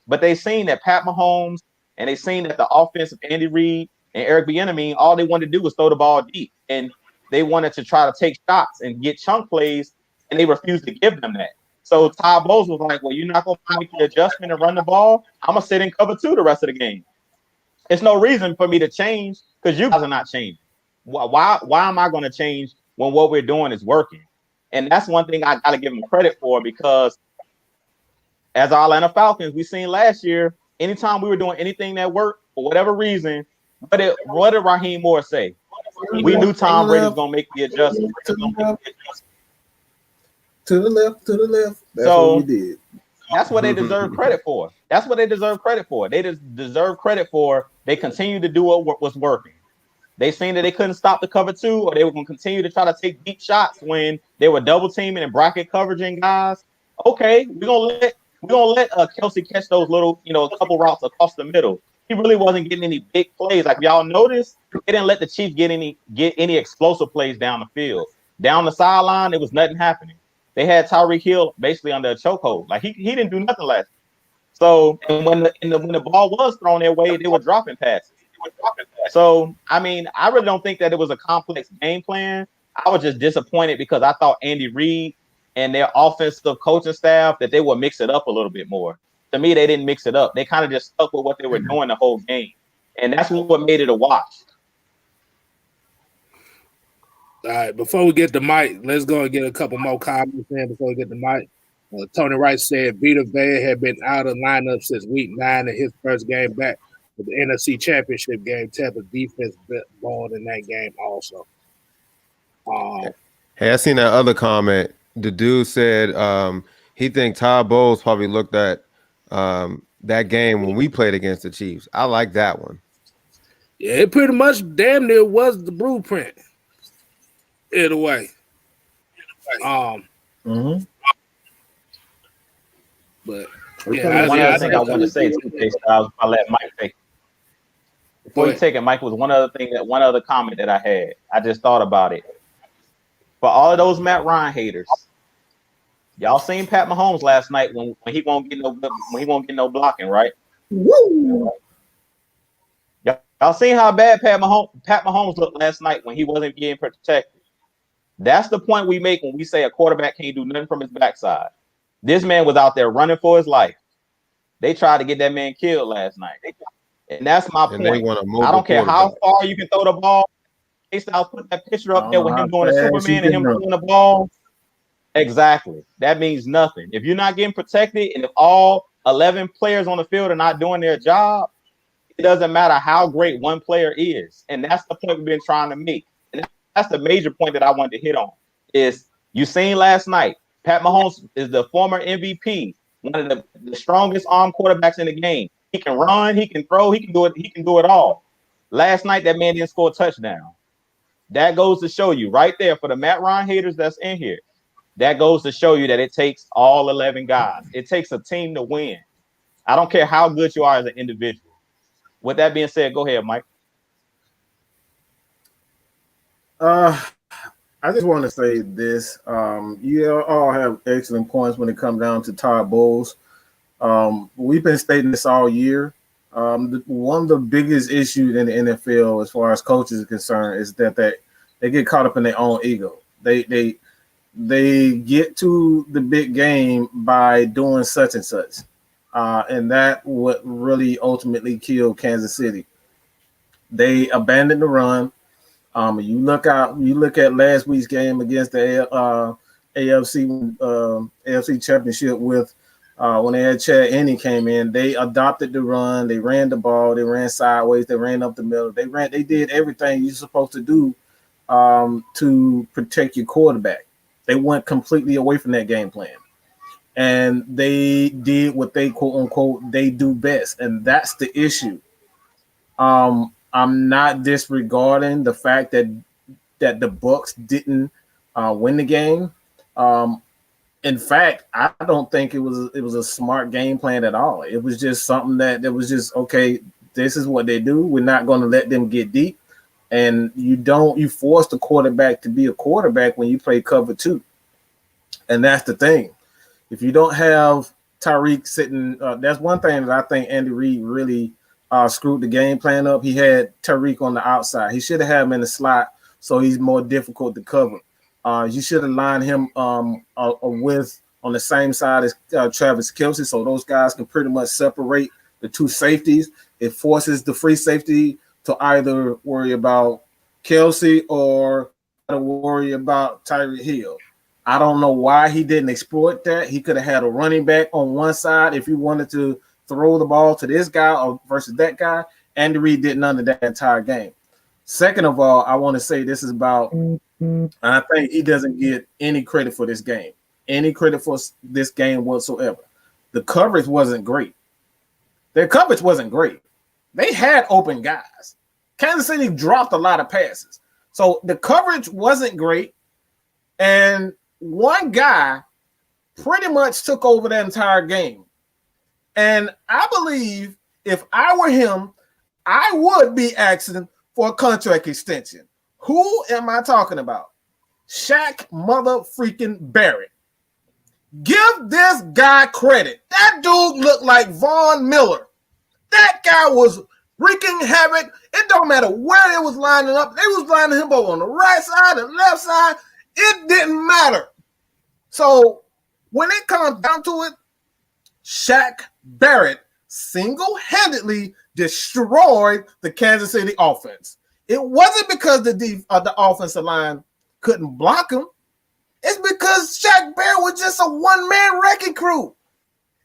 But they seen that Pat Mahomes and they seen that the offense of Andy Reid and Eric Bieniemy, all they wanted to do was throw the ball deep. And they wanted to try to take shots and get chunk plays, and they refused to give them that. So Todd Bowles was like, well, you're not going to make the adjustment and run the ball. I'm going to sit in cover 2 the rest of the game. It's no reason for me to change, because you guys are not changing. Why am I going to change when what we're doing is working? And that's one thing I got to give them credit for, because as our Atlanta Falcons, we seen last year, anytime we were doing anything that worked, for whatever reason, what did Raheem Moore say? We knew Tom Brady was going to make the adjustment. To the left. That's So what we did. That's what they deserve credit for. That's what they deserve credit for. They deserve credit for they continue to do what was working. They seen that they couldn't stop the cover 2, or they were going to continue to try to take deep shots when they were double teaming and bracket coveraging guys. Okay, we're gonna let Kelsey catch those little, a couple routes across the middle. He really wasn't getting any big plays. Like, y'all noticed, they didn't let the Chiefs get any explosive plays down the field. Down the sideline, there was nothing happening. They had Tyreek Hill basically under a chokehold. Like, he didn't do nothing last. So, and when the ball was thrown their way, they were dropping passes. So, I mean, I really don't think that it was a complex game plan. I was just disappointed because I thought Andy Reid and their offensive coaching staff, that they would mix it up a little bit more. To me, they didn't mix it up. They kind of just stuck with what they were doing the whole game. And that's what made it a watch. All right, before we get the mic, let's go and get a couple more comments in before we get the mic. Tony Wright said Vita Vea had been out of lineup since week 9 in his first game back with the NFC Championship game. Tampa's defense balled in that game also. Hey, I seen that other comment. The dude said he think Todd Bowles probably looked at that game when we played against the Chiefs. I like that one. Yeah, it pretty much damn near was the blueprint. In a way. But yeah, one other thing I want to say too, Kstylz, I let Mike take it. Before you take it, Mike, was one other comment that I had. I just thought about it. For all of those Matt Ryan haters, y'all seen Pat Mahomes last night when he won't get no blocking, right? Woo! Y'all seen how bad Pat Mahomes looked last night when he wasn't being protected. That's the point we make when we say a quarterback can't do nothing from his backside. This man was out there running for his life. They tried to get that man killed last night. And that's my point. I don't care how far you can throw the ball. Kstylz put that picture up there with him going to Superman and him throwing the ball. Exactly. That means nothing. If you're not getting protected, and if all 11 players on the field are not doing their job, it doesn't matter how great one player is. And that's the point we've been trying to make. And that's the major point that I wanted to hit on. Is you seen last night, Pat Mahomes is the former MVP, one of the strongest arm quarterbacks in the game. He can run, he can throw, he can do it all. Last night, that man didn't score a touchdown. That goes to show you right there for the Matt Ryan haters that's in here. That goes to show you that it takes all 11 guys. It takes a team to win. I don't care how good you are as an individual. With that being said, go ahead, Mike. I just want to say this. You all have excellent points when it comes down to Todd Bowles. We've been stating this all year. One of the biggest issues in the NFL as far as coaches are concerned is that they get caught up in their own ego. They get to the big game by doing such and such. And that what really ultimately killed Kansas City. They abandoned the run. You look at last week's game against the AFC Championship with when they had Chad Henne came in. They adopted the run. They ran the ball. They ran sideways. They ran up the middle. They did everything you're supposed to do to protect your quarterback. They went completely away from that game plan. And they did what they quote unquote they do best, and that's the issue. I'm not disregarding the fact that the Bucs didn't win the game. In fact, I don't think it was a smart game plan at all. It was just something that was just okay. This is what they do. We're not going to let them get deep, and you force the quarterback to be a quarterback when you play cover two, and that's the thing. If you don't have Tyreek sitting, that's one thing that I think Andy Reid really screwed the game plan up. He had Tyreek on the outside. He should have had him in the slot so he's more difficult to cover. You should have lined him with on the same side as Travis Kelce so those guys can pretty much separate the two safeties. It forces the free safety to either worry about Kelce or to worry about Tyreek Hill. I don't know why he didn't exploit that. He could have had a running back on one side if you wanted to throw the ball to this guy or versus that guy. Andy Reid did none of that entire game. Second of all, I want to say this is about, and I think he doesn't get any credit for this game, whatsoever. The coverage wasn't great. Their coverage wasn't great. They had open guys. Kansas City dropped a lot of passes. So the coverage wasn't great. And one guy pretty much took over the entire game. And I believe if I were him, I would be asking for a contract extension. Who am I talking about? Shaq mother freaking Barrett. Give this guy credit. That dude looked like Von Miller. That guy was wreaking havoc. It don't matter where they was lining up. They was lining him up on the right side and left side. It didn't matter. So when it comes down to it, Shaq Barrett single-handedly destroyed the Kansas City offense. It wasn't because the offensive line couldn't block him. It's because Shaq Barrett was just a one-man wrecking crew.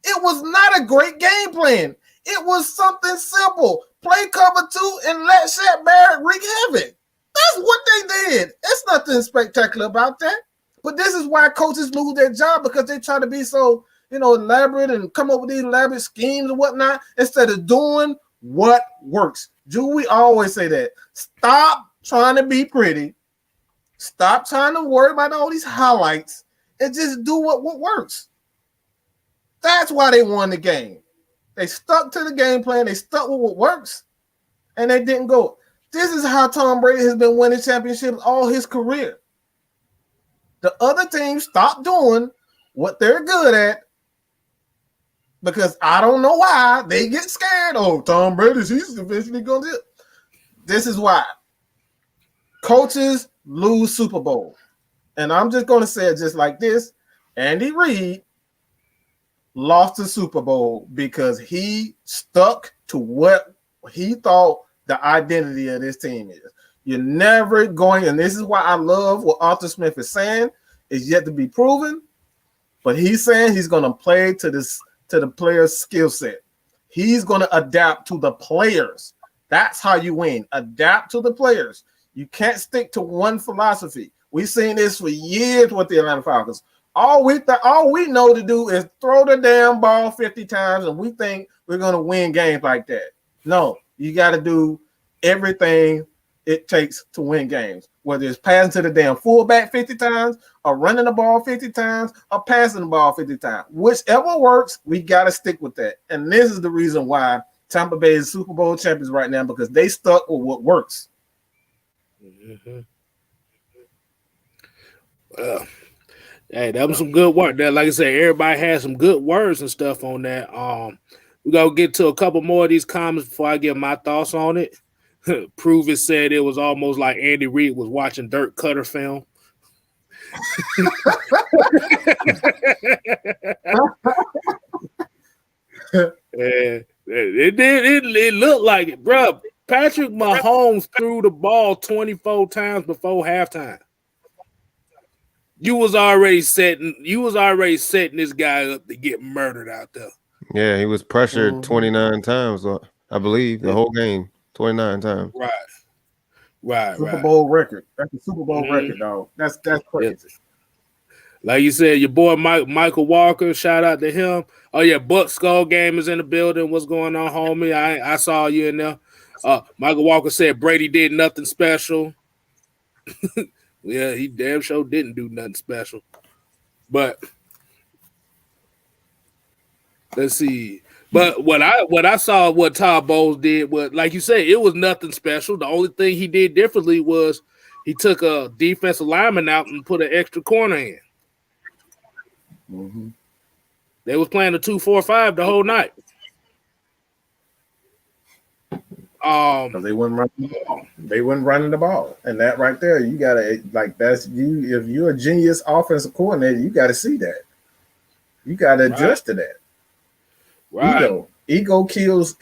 It was not a great game plan. It was something simple. Play cover two and let Shaq Barrett wreak havoc. That's what they did. It's nothing spectacular about that. But this is why coaches lose their job, because they try to be so, elaborate and come up with these elaborate schemes and whatnot instead of doing what works. We always say that. Stop trying to be pretty. Stop trying to worry about all these highlights and just do what works. That's why they won the game. They stuck to the game plan. They stuck with what works, and they didn't go. This is how Tom Brady has been winning championships all his career. The other teams stop doing what they're good at because I don't know why they get scared. Oh, Tom Brady, he's eventually going to do it. This is why. Coaches lose Super Bowl. And I'm just going to say it just like this. Andy Reid lost the Super Bowl because he stuck to what he thought the identity of this team is. You're never going, and this is why I love what Arthur Smith is saying. is yet to be proven, but he's saying he's going to play to the player's skill set. He's going to adapt to the players. That's how you win. Adapt to the players. You can't stick to one philosophy. We've seen this for years with the Atlanta Falcons. All we know to do is throw the damn ball 50 times, and we think we're going to win games like that. No, you got to do everything it takes to win games, whether it's passing to the damn fullback 50 times or running the ball 50 times or passing the ball 50 times. Whichever works, we got to stick with that. And this is the reason why Tampa Bay is Super Bowl champions right now, because they stuck with what works. Mm-hmm. Hey, that was some good work. That, like I said, everybody had some good words and stuff on that. We gotta get to a couple more of these comments before I give my thoughts on it. Prove it said it was almost like Andy Reid was watching Dirk Cutter film. It looked like it, bro. Patrick Mahomes threw the ball 24 times before halftime. You was already setting this guy up to get murdered out there. Yeah, he was pressured 29 times, I believe, the whole game, 29 times. Right. Super Bowl record. That's a Super Bowl record, dog. That's crazy. Yeah. Like you said, your boy Michael Walker, shout out to him. Oh yeah, Buck Skull Game is in the building. What's going on, homie? I saw you in there. Michael Walker said Brady did nothing special. Yeah, he damn sure didn't do nothing special. But let's see. But what I saw what Todd Bowles did was, like you said, it was nothing special. The only thing he did differently was he took a defensive lineman out and put an extra corner in. Mm-hmm. They was playing a 2-4-5 the whole night. They weren't running the ball. They weren't running the ball, and that right there, you gotta that's you. If you're a genius offensive coordinator, you got to see that. You got to adjust to that. Right. Ego kills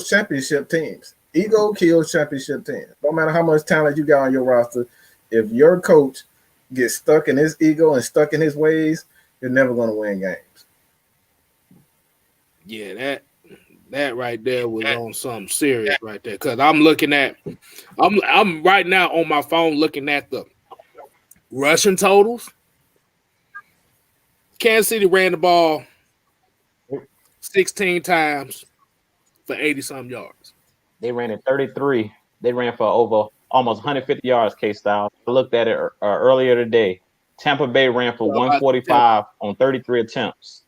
championship teams. Ego kills championship teams. No matter how much talent you got on your roster, if your coach gets stuck in his ego and stuck in his ways, you're never going to win games. Yeah, that right there was on something serious right there. Because I'm right now on my phone looking at the rushing totals. Kansas City ran the ball 16 times for 80-some yards. They ran it 33. They ran for over almost 150 yards, Kstylz. I looked at it earlier today. Tampa Bay ran for 145 on 33 attempts.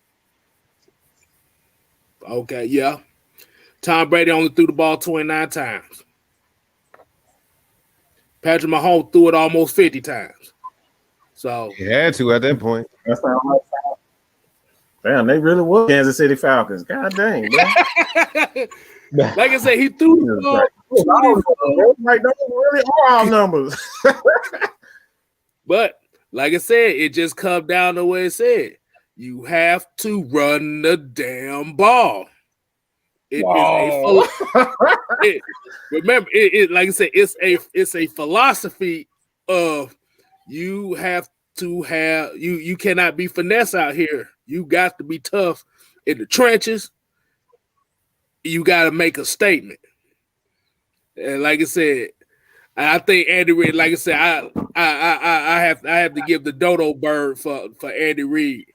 Okay, yeah. Tom Brady only threw the ball 29 times. Patrick Mahomes threw it almost 50 times. So He had to at that point. That's how much. Damn, they really were Kansas City Falcons. God dang, man. like I said, he threw the ball. Like those really are our numbers. But like I said, it just comes down to what it said. You have to run the damn ball. Remember, like I said, it's a philosophy of you have to have you cannot be finesse out here. You got to be tough in the trenches. You got to make a statement. And like I said, I think Andy Reid, like I said, I have to give the dodo bird for Andy Reid.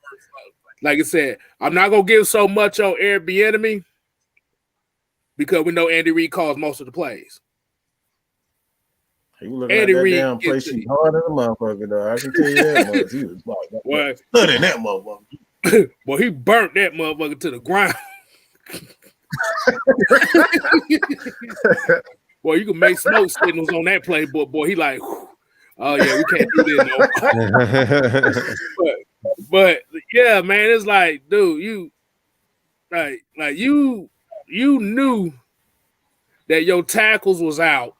Like I said, I'm not gonna give so much on Airbnb because we know Andy Reid calls most of the plays. He was looking at that damn play sheet hard as a motherfucker, though. I can tell you that much. He was like, studying that motherfucker. Well, he burnt that motherfucker to the ground. Boy, you can make smoke signals on that play, but boy, he like, whew. Oh yeah, we can't do that no. But yeah, man, it's like, dude, you knew that your tackles was out,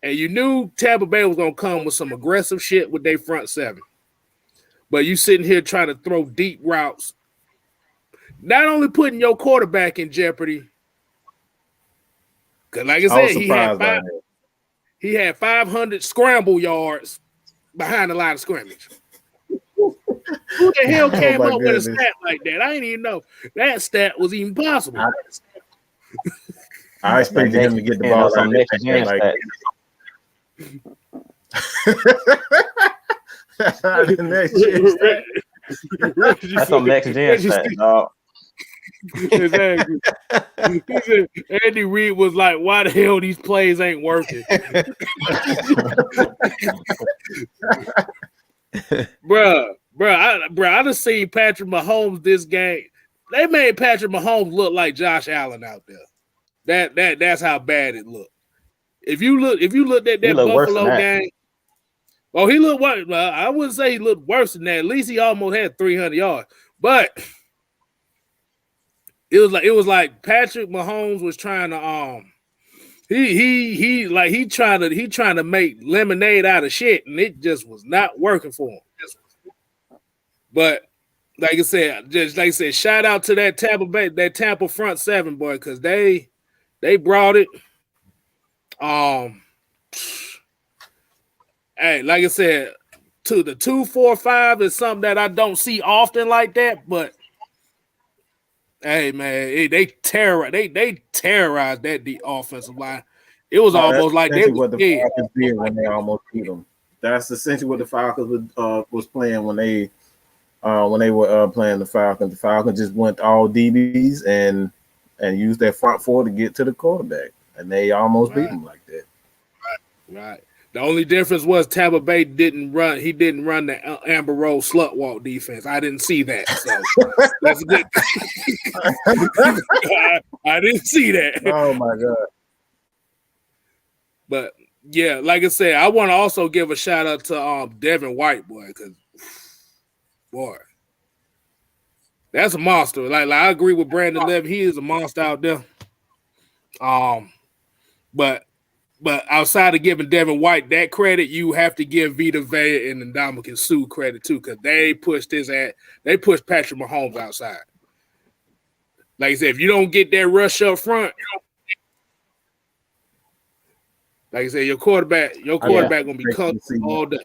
and you knew Tampa Bay was gonna come with some aggressive shit with their front seven. But you sitting here trying to throw deep routes, not only putting your quarterback in jeopardy, because like I said, he had 500 scramble yards behind the line of scrimmage. Who the hell came my up with a goodness. stat like that? I didn't even know that stat was even possible. I expected him to get the ball some out next there, gen like, the next gen stat. That's some next gen stat, dog. Exactly. He said Andy Reid was like, "Why the hell these plays ain't working?" bruh, I just seen Patrick Mahomes this game. They made Patrick Mahomes look like Josh Allen out there. That's how bad it looked. If you looked at that Buffalo game, well, he looked worse. Well, I wouldn't say he looked worse than that. At least he almost had 300 yards. But it was like Patrick Mahomes was trying to he trying to make lemonade out of shit, and it just was not working for him. But like I said, shout out to that Tampa front seven, boy, because they brought it. Hey, like I said, to the 2-4-5 is something that I don't see often like that, but hey, man, they terrorized that offensive line. It was almost like they what were the Falcons did when they almost beat them. That's essentially what the Falcons was playing when they were playing the Falcons. The Falcons just went all DBs and used their front four to get to the quarterback, and they almost beat them like that. Right. The only difference was Tampa Bay didn't run. He didn't run the Amber Rose slut walk defense. I didn't see that. So that's a good. I didn't see that. Oh my god! But yeah, like I said, I want to also give a shout out to Devin White, boy, because boy, that's a monster. Like I agree with Brandon Levy. He is a monster out there. But outside of giving Devin White that credit, you have to give Vita Vea and Ndamukong Suh credit too, because they pushed Patrick Mahomes outside. Like I said, if you don't get that rush up front, like I said, your quarterback gonna be cut all day.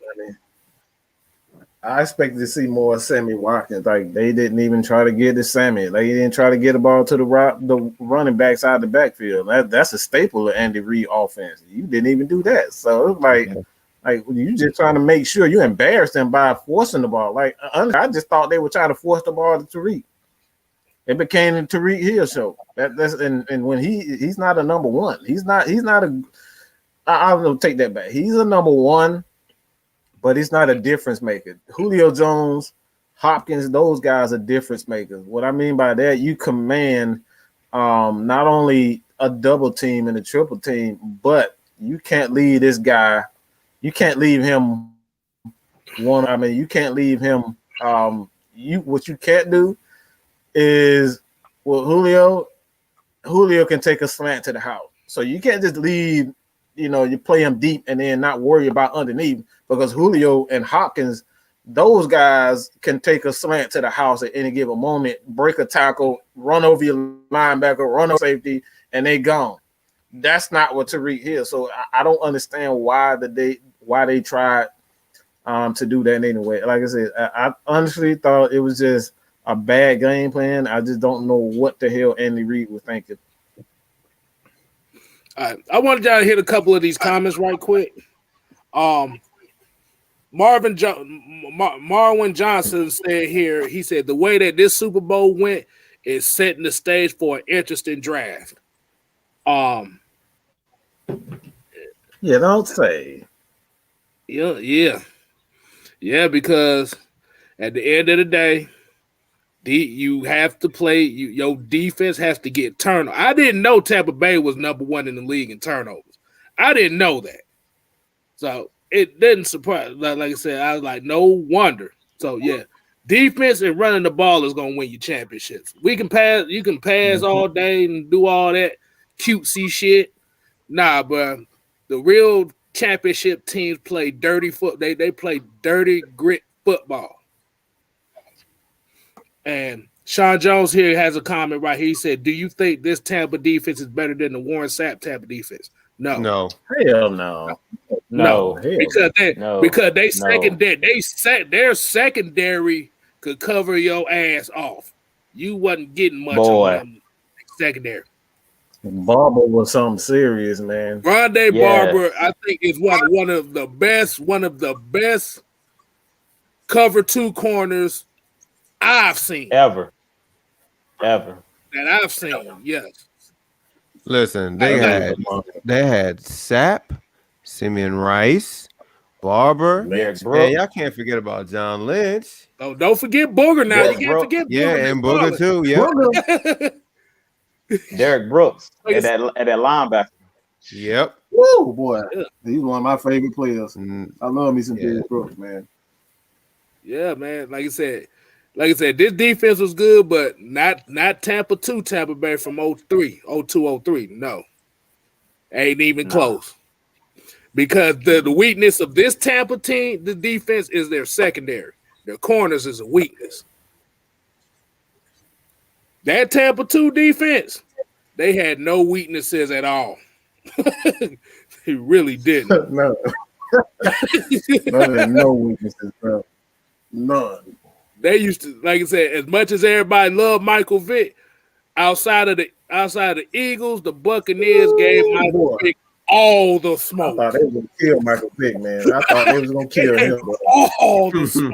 I expected to see more Sammy Watkins. Like they didn't even try to get to Sammy. They didn't try to get the ball to the running backs out of the backfield. That's a staple of Andy Reid offense. You didn't even do that. So it's like you just trying to make sure you embarrass them by forcing the ball. Like I just thought they were trying to force the ball to Tariq. It became the Tariq Hill show. That's and when he's not a number one. He's not a. I'll take that back. He's a number one. But he's not a difference maker. Julio Jones, Hopkins, those guys are difference makers. What I mean by that, you command not only a double team and a triple team, but you can't leave this guy. You can't leave him one. I mean, you can't leave him. What you can't do is, well, Julio can take a slant to the house. So you can't just leave. You play him deep and then not worry about underneath, because Julio and Hopkins, those guys can take a slant to the house at any given moment, break a tackle, run over your linebacker, run over safety, and they gone. That's not what Tariq Hill. So I don't understand why they tried to do that anyway. Like I said, I honestly thought it was just a bad game plan. I just don't know what the hell Andy Reid was thinking. All right. I wanted y'all to hit a couple of these comments right quick. Marvin Johnson said here, he said, the way that this Super Bowl went is setting the stage for an interesting draft. Yeah, don't say. Yeah, because at the end of the day, you have to play. Your defense has to get turnovers. I didn't know Tampa Bay was number one in the league in turnovers. I didn't know that. So it didn't surprise. Like I said, I was like, no wonder. So yeah, defense and running the ball is gonna win you championships. We can pass. You can pass all day and do all that cutesy shit. Nah, bro. The real championship teams play dirty foot. They play dirty grit football. And Sean Jones here has a comment right here. He said, do you think this Tampa defense is better than the Warren Sapp Tampa defense? No. Hell no. No. Hell, Because they No. their secondary could cover your ass off. You wasn't getting much Boy. on them secondary. Barber was something serious, man. Rondé Yes. Barber, I think, is one of the best cover two corners I've seen. Ever. That I've seen. Yes. Listen, they had Sapp, Simeon Rice, Barber. Derek And Brooks. y'all can't forget about John Lynch. Oh, don't forget Booger now. Derek You can't forget Booger. And Booger too. Yeah. Derek Brooks Like at that linebacker. Yep. Woo, boy. Yeah. He's one of my favorite players. I love me some Derrick Brooks, man. Yeah, man. Like I said, this defense was good, but not Tampa Bay from 02-03. No. Ain't even close. Because the weakness of this Tampa team, the defense, is their secondary. Their corners is a weakness. That Tampa 2 defense, they had no weaknesses at all. They really didn't. No. No weaknesses, bro. None. They used to, like I said, as much as everybody loved Michael Vick, outside of the Eagles, the Buccaneers gave Michael Vick all the I smoke. thought they was gonna kill Michael Vick, man. I thought they was gonna kill him. Bro. All the smoke.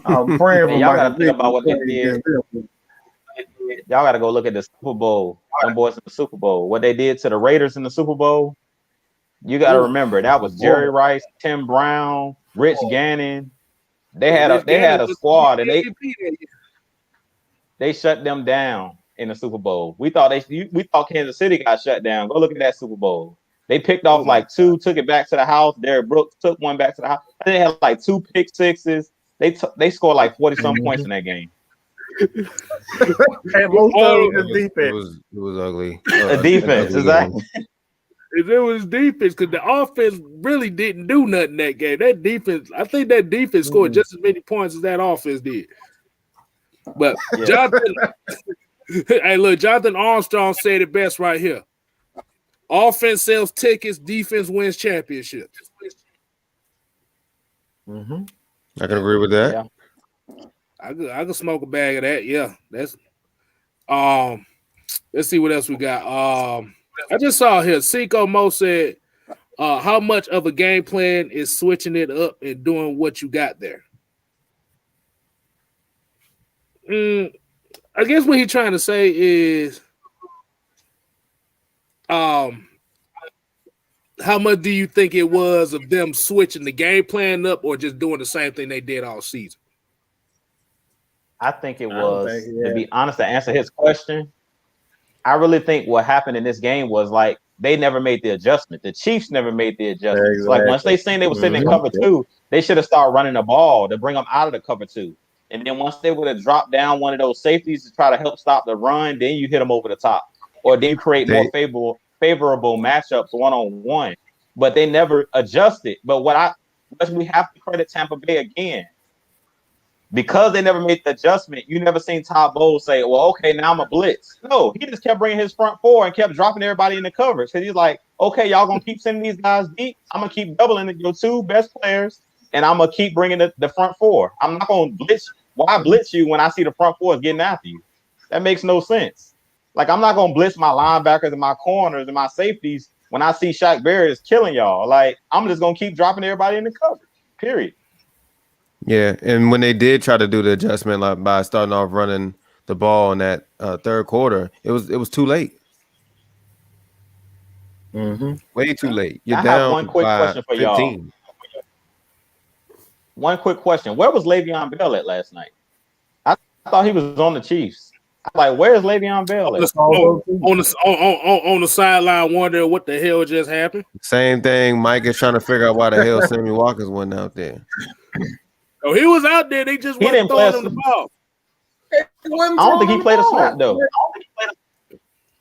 I'm praying for And y'all Michael gotta think Vick. about what they did. Y'all gotta go look at the Super Bowl. Them boys in the Super Bowl. What they did to the Raiders in the Super Bowl. You gotta remember that was Jerry Rice, Tim Brown, Rich Gannon. They had a squad and they shut them down in the Super Bowl. We thought Kansas City got shut down. Go look at that Super Bowl. They picked off like two, took it back to the house. Derrick Brooks took one back to the house. They had like 2 pick sixes. They scored like 40-some points in that game. And most of the defense. It was ugly. The defense, exactly. It was defense because the offense really didn't do nothing that game. That defense, I think that defense scored just as many points as that offense did. But Jonathan, hey, look, Jonathan Armstrong said it best right here. Offense sells tickets, defense wins championships. Mm-hmm. I can agree with that. Yeah. I could smoke a bag of that. Yeah, that's let's see what else we got. I just saw here Seiko Mo said, how much of a game plan is switching it up and doing what you got there? I guess what he's trying to say is how much do you think it was of them switching the game plan up or just doing the same thing they did all season? I think it was, to be honest, to answer his question, I really think what happened in this game was like they never made the adjustment. The Chiefs never made the adjustment. Exactly. Like once they seen they were sitting in cover 2, they should have started running the ball to bring them out of the cover 2. And then once they would have dropped down one of those safeties to try to help stop the run, then you hit them over the top. Or then you create more favorable matchups one-on-one. But they never adjusted. But we have to credit Tampa Bay again. Because they never made the adjustment, you never seen Todd Bowles say, well, okay, now I'm a blitz. No, he just kept bringing his front four and kept dropping everybody in the coverage. Because he's like, okay, y'all going to keep sending these guys deep. I'm going to keep doubling your 2 best players, and I'm going to keep bringing the front four. I'm not going to blitz. Why blitz you when I see the front four is getting after you? That makes no sense. Like, I'm not going to blitz my linebackers and my corners and my safeties when I see Shaq Barrett is killing y'all. Like, I'm just going to keep dropping everybody in the coverage, period. Yeah, and when they did try to do the adjustment like by starting off running the ball in that third quarter, it was too late. Mm-hmm. Way too late. You're I down have one quick by question for 15. y'all. One quick question. Where was Le'Veon Bell at last night? I thought he was on the Chiefs. I'm like, where's Le'Veon Bell at? On the sideline wondering what the hell just happened. Same thing. Mike is trying to figure out why the hell Sammy Walker's wasn't out there. Oh, he was out there. They just wasn't throwing him the ball. I don't think he played a snap though.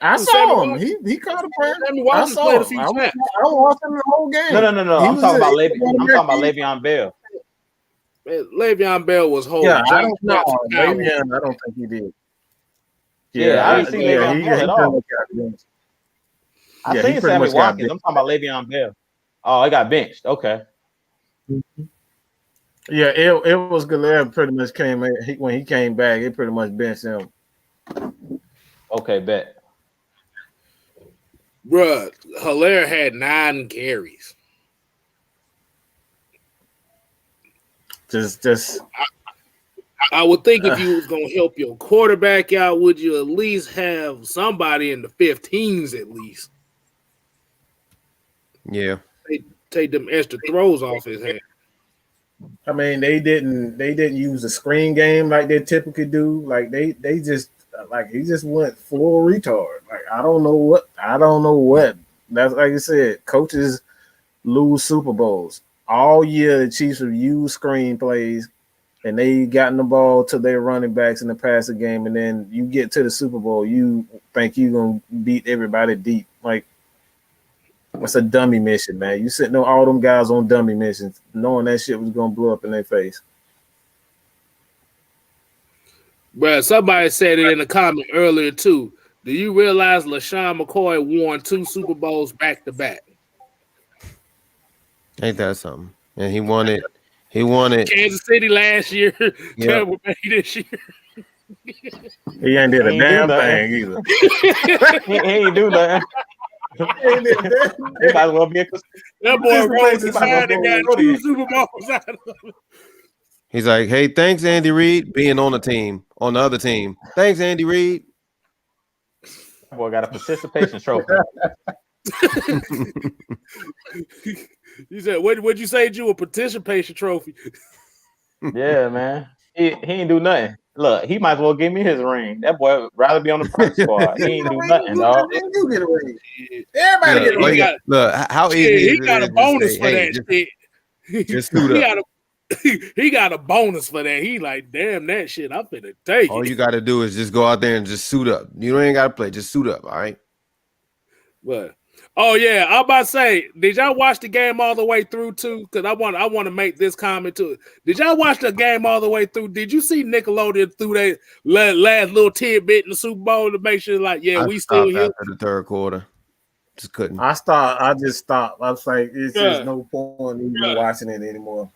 I saw him. He caught a pass. I saw him. I watched him the whole game. No. I'm talking about Le'Veon Bell. Man, Le'Veon Bell was holding. Yeah, I don't know. Le'Veon, I don't think he did. Yeah, I didn't see Le'Veon Bell at all. I Yeah, he seen pretty Sammy much got Watkins. I'm talking about Le'Veon Bell. Oh, he got benched. Okay. Yeah, it was Galera pretty much when he came back. It pretty much benched him. Okay, bet. Bruh, Hilaire had 9 carries. Just I would think if you was gonna help your quarterback out, would you at least have somebody in the 15s at least? Yeah. Take them extra throws off his hand. I mean, they didn't use the screen game like they typically do. Like they just like he just went full retard. Like I don't know what. That's like I said, coaches lose Super Bowls. All year the Chiefs have used screen plays and they gotten the ball to their running backs in the passing game, and then you get to the Super Bowl, you think you're gonna beat everybody deep. Like it's a dummy mission, man. You sitting on all them guys on dummy missions, knowing that shit was gonna blow up in their face. Bruh, somebody said it in the comment earlier too. Do you realize LaShawn McCoy won 2 Super Bowls back to back? Ain't that something? And he won it. He won it. Kansas City last year, Tampa Bay this year. He ain't did a damn thing either. He ain't do nothing. He might as well be a That boy Rose decided to got 2 Super Bowls out of him. He's like, hey, thanks, Andy Reid, being on the other team. Thanks, Andy Reid. That boy got a participation trophy. You said, what'd you say, Drew? A participation trophy. Yeah, man. He ain't do nothing. Look, he might as well give me his ring. That boy would rather be on the practice squad. He ain't do nothing, dog. You get a ring. Everybody get a ring. Look, how easy he got a bonus for that shit. Just suit up. He got a bonus for that. He like, damn that shit. I'm finna take All it. you got to do is just go out there and just suit up. You ain't got to play. Just suit up, all right? But oh yeah, I'm about to say, did y'all watch the game all the way through too? Because I want to make this comment too. Did y'all watch the game all the way through? Did you see Nickelodeon through that last little tidbit in the Super Bowl to make sure, like, yeah, we still here after the third quarter? Just couldn't. I just stopped. I was like, it's just no point in even watching it anymore.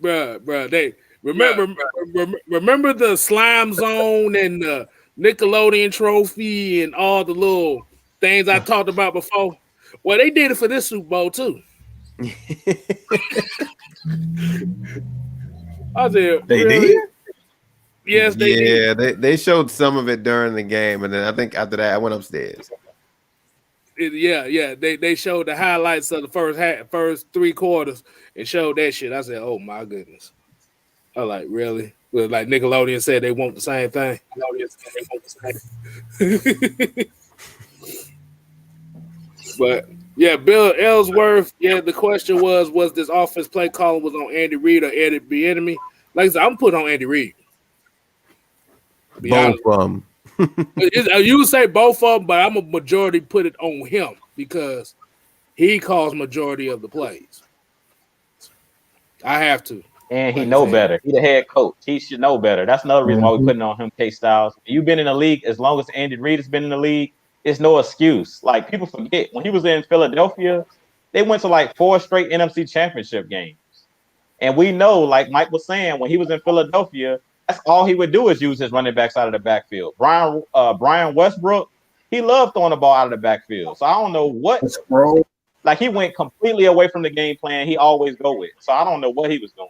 Bruh, they remember the slime zone and the Nickelodeon trophy and all the little things I talked about before. Well, they did it for this Super Bowl too. I said They did? Yes, they did. Yeah, they showed some of it during the game, and then I think after that I went upstairs. They showed the highlights of the first 3 quarters and showed that shit. I said, "Oh my goodness!" I like, really? Well, like Nickelodeon said, they want the same thing. But yeah, Bill Ellsworth. Yeah, the question was this offense play calling was on Andy Reid or Eddie Bieniemy? Like I said, I'm putting on Andy Reid. Both of them. You would say both of them, but I'm a majority put it on him because he calls majority of the plays. I have to. And he know better. He the head coach. He should know better. That's another reason why we're putting on him Kstylz. You've been in the league as long as Andy Reid has been in the league. It's no excuse. Like, people forget when he was in Philadelphia, they went to like 4 straight NFC championship games. And we know, like Mike was saying, when he was in Philadelphia, that's all he would do is use his running backs out of the backfield. Brian Westbrook, he loved throwing the ball out of the backfield. So I don't know what. Like, he went completely away from the game plan he always go with. So I don't know what he was doing.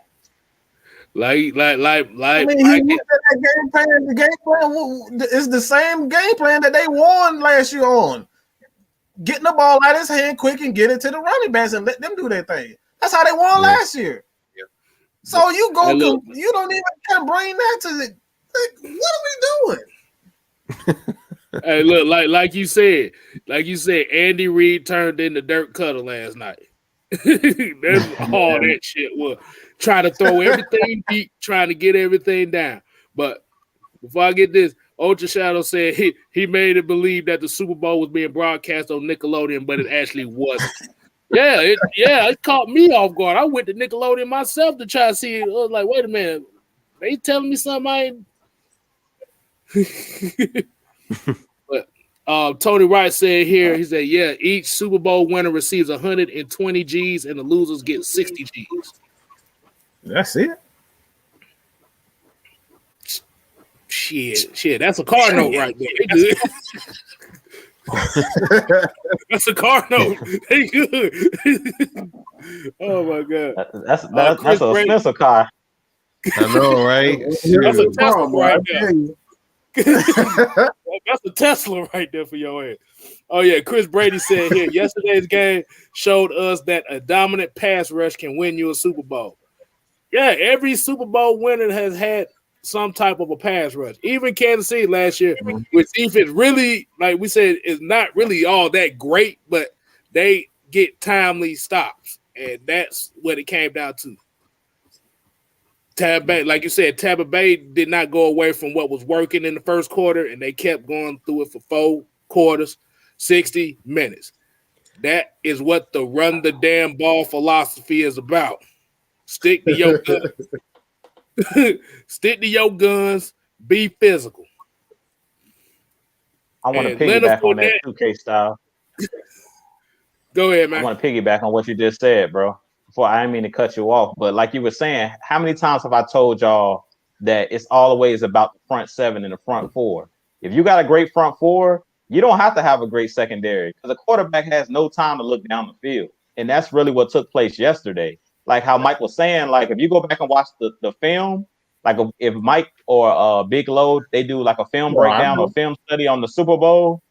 I mean, he looked at that game plan. The game plan is the same game plan that they won last year on. Getting the ball out of his hand quick and get it to the running backs and let them do their thing. That's how they won last year. Yeah. So you don't even can bring that to the. Like, what are we doing? Hey, look, like you said, Andy Reid turned into Dirk Cutter last night. That's all that shit was. Trying to throw everything deep, trying to get everything down. But before I get this, Ultra Shadow said he made it believe that the Super Bowl was being broadcast on Nickelodeon, but it actually wasn't. It caught me off guard. I went to Nickelodeon myself to try to see it. I was like, wait a minute, they telling me something I ain't. Tony Wright said here, he said, yeah, each Super Bowl winner receives 120 G's and the losers get 60 G's. That's it. Shit, that's a car note right there. They good. That's a car note. They good. Oh my god. That's a Spencer car. I know, right? That's a Tesla right I there. tell you. That's a Tesla right there for your head. Oh yeah, Chris Brady said here, yesterday's game showed us that a dominant pass rush can win you a Super Bowl. Yeah, every Super Bowl winner has had some type of a pass rush. Even Kansas City last year, which defense really, like we said, is not really all that great, but they get timely stops, and that's what it came down to. Tampa Bay, like you said, Tampa Bay did not go away from what was working in the first quarter, and they kept going through it for 4 quarters, 60 minutes. That is what the run the damn ball philosophy is about. Stick to your guns. Stick to your guns. Be physical. I want to And piggyback Leonard on that Fournette- 2K style. Go ahead, I man. want to piggyback on what you just said, bro. Before I didn't mean to cut you off, but like you were saying, how many times have I told y'all that it's always about the front 7 and the front 4? If you got a great front 4, you don't have to have a great secondary because the quarterback has no time to look down the field. And that's really what took place yesterday. Like how Mike was saying, like if you go back and watch the film, like if Mike or Big Load, they do like a film breakdown or film study on the Super Bowl,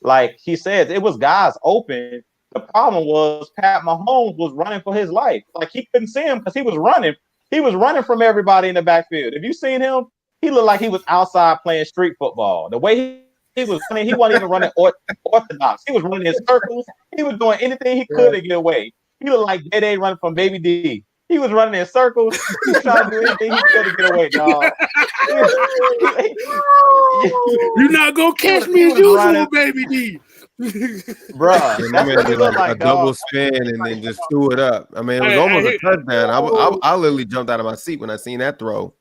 like he says, it was guys open. The problem was Pat Mahomes was running for his life. Like he couldn't see him because he was running. He was running from everybody in the backfield. If you seen him, he looked like he was outside playing street football. The way he was running, he wasn't even running orthodox. He was running in circles. He was doing anything he could to get away. He looked like Day running from Baby D. He was running in circles. He was trying to do anything he could to get away, dog. You're not gonna catch me as usual, Baby D. Bruh, And that's that man what he did looked like like, a double dog. spin and then just threw it up. I mean, it was almost a touchdown. I literally jumped out of my seat when I seen that throw.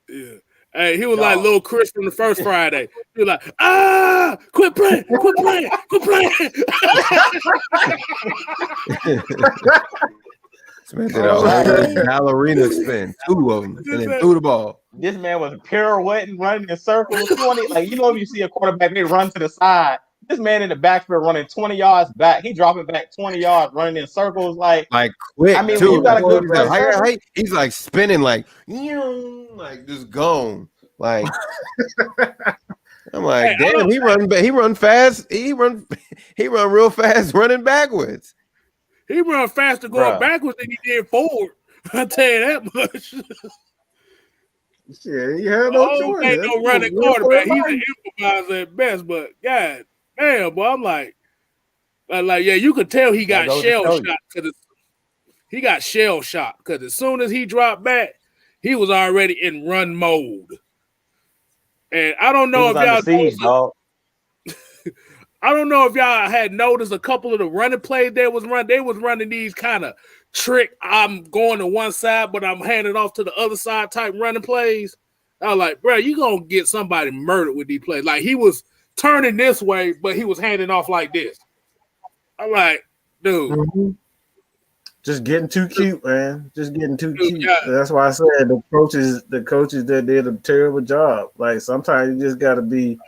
Yeah. Hey, he was like little Chris from the first Friday. He was like, quit playing. This man did a whole ballerina spin, 2 of them, and then threw the ball. This man was pirouetting, running in circles. Like, you know, if you see a quarterback, they run to the side. This man in the backfield running 20 yards back. He dropping back 20 yards, running in circles. Like quick, I mean, too. you got a good receiver. He's like spinning, like just gone. Like I'm like, Hey, damn, he run fast. He run real fast, running backwards. He run faster going backwards than he did forward. I tell you that much. Yeah, he had no choice. Ain't no running quarterback. He's an improviser at best, but god damn, boy, I'm like, yeah, you could tell he got shell shocked because he got shell shocked because as soon as he dropped back, he was already in run mode. And I don't know if y'all noticed, I don't know if y'all had noticed a couple of the running plays they was running these kind of trick. I'm going to one side, but I'm handing off to the other side type running plays. I was like, bro, you gonna get somebody murdered with these plays. Like he was turning this way, but he was handing off like this. I'm like, dude. Mm-hmm. Just getting too cute, man. Just getting too cute. Yeah. That's why I said the coaches that did a terrible job. Like sometimes you just gotta be.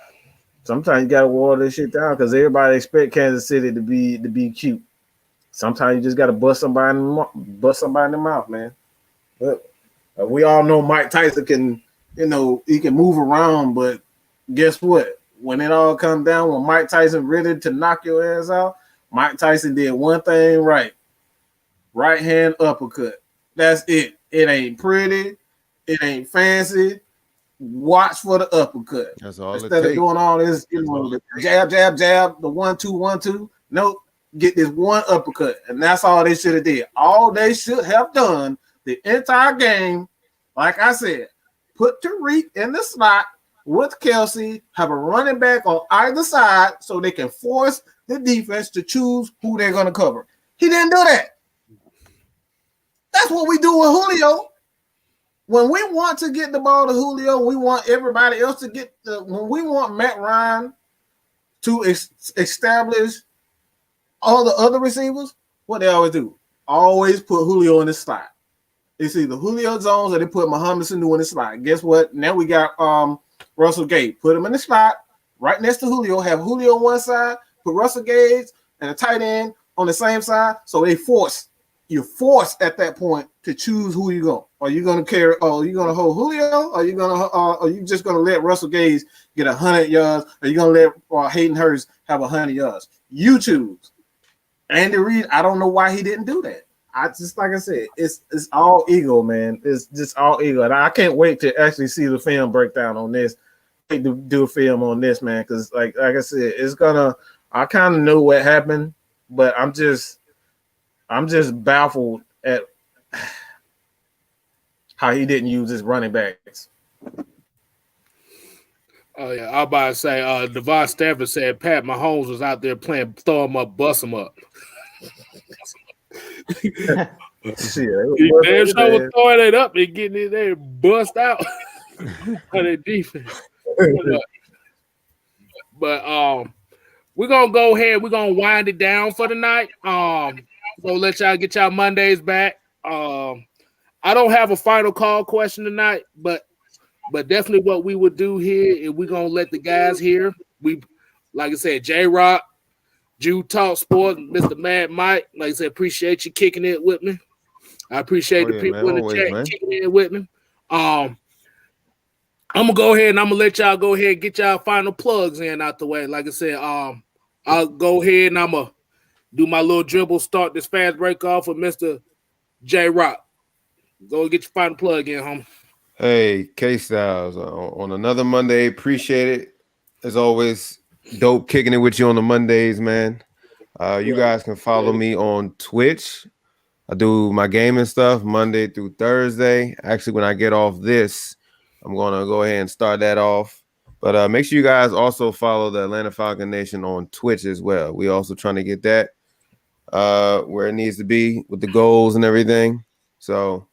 Sometimes you gotta water this shit down because everybody expect Kansas City to be cute. Sometimes you just gotta bust somebody in the mouth, man. But we all know Mike Tyson can, he can move around, but guess what? When it all comes down, when Mike Tyson ready to knock your ass out, Mike Tyson did one thing right. Right hand uppercut. That's it. It ain't pretty. It ain't fancy. Watch for the uppercut. That's all. Instead of doing all this, the jab, the 1-2-1-2. Nope. Get this one uppercut, and that's all they should have did. All they should have done the entire game, like I said, put Tariq in the slot with Kelsey, have a running back on either side so they can force the defense to choose who they're going to cover. He didn't do that. That's what we do with Julio. When we want to get the ball to Julio, we want everybody else to get when we want Matt Ryan to establish all the other receivers, what they always do, always put Julio in the slot. It's either Julio Jones or they put Mohamed Sanu in the slot. Guess what? Now we got Russell Gage. Put him in the slot right next to Julio. Have Julio on one side, put Russell Gage and a tight end on the same side. So you're forced at that point to choose who you go. Are you going to carry? Are you going to hold Julio? Are you just going to let Russell Gage get 100 yards? Are you going to let Hayden Hurst have 100 yards? You choose. Andy Reid, I don't know why he didn't do that. Like I said, it's all ego, man. It's just all ego, and I can't wait to actually see the film breakdown on this. To do a film on this, man, because like I said, it's gonna. I kind of know what happened, but I'm just baffled at how he didn't use his running backs. Oh yeah, I was about to say. Devon Stanford said Pat Mahomes was out there playing, throw him up, bust him up. Shit, He damn sure was throwing it up and getting it there, bust out on their defense. But we're gonna go ahead. We're gonna wind it down for the night. Gonna let y'all get y'all Mondays back. I don't have a final call question tonight, but definitely what we would do here is we're gonna let the guys hear. We, like I said, J-Rock, Jew Talk Sports, Mr. Mad Mike. Like I said, appreciate you kicking it with me. I appreciate the people in the chat kicking it with me. I'm gonna go ahead and I'm gonna let y'all go ahead and get y'all final plugs in out the way. Like I said, I'll go ahead and I'm gonna do my little dribble, start this fast break off with Mr. J-Rock. Go get your final plug in, homie. Hey, Kstylz, on another Monday. Appreciate it. As always, dope kicking it with you on the Mondays, man. You guys can follow me on Twitch. I do my gaming stuff Monday through Thursday. Actually, when I get off this, I'm going to go ahead and start that off. But make sure you guys also follow the Atlanta Falcon Nation on Twitch as well. We also trying to get that where it needs to be with the goals and everything. So,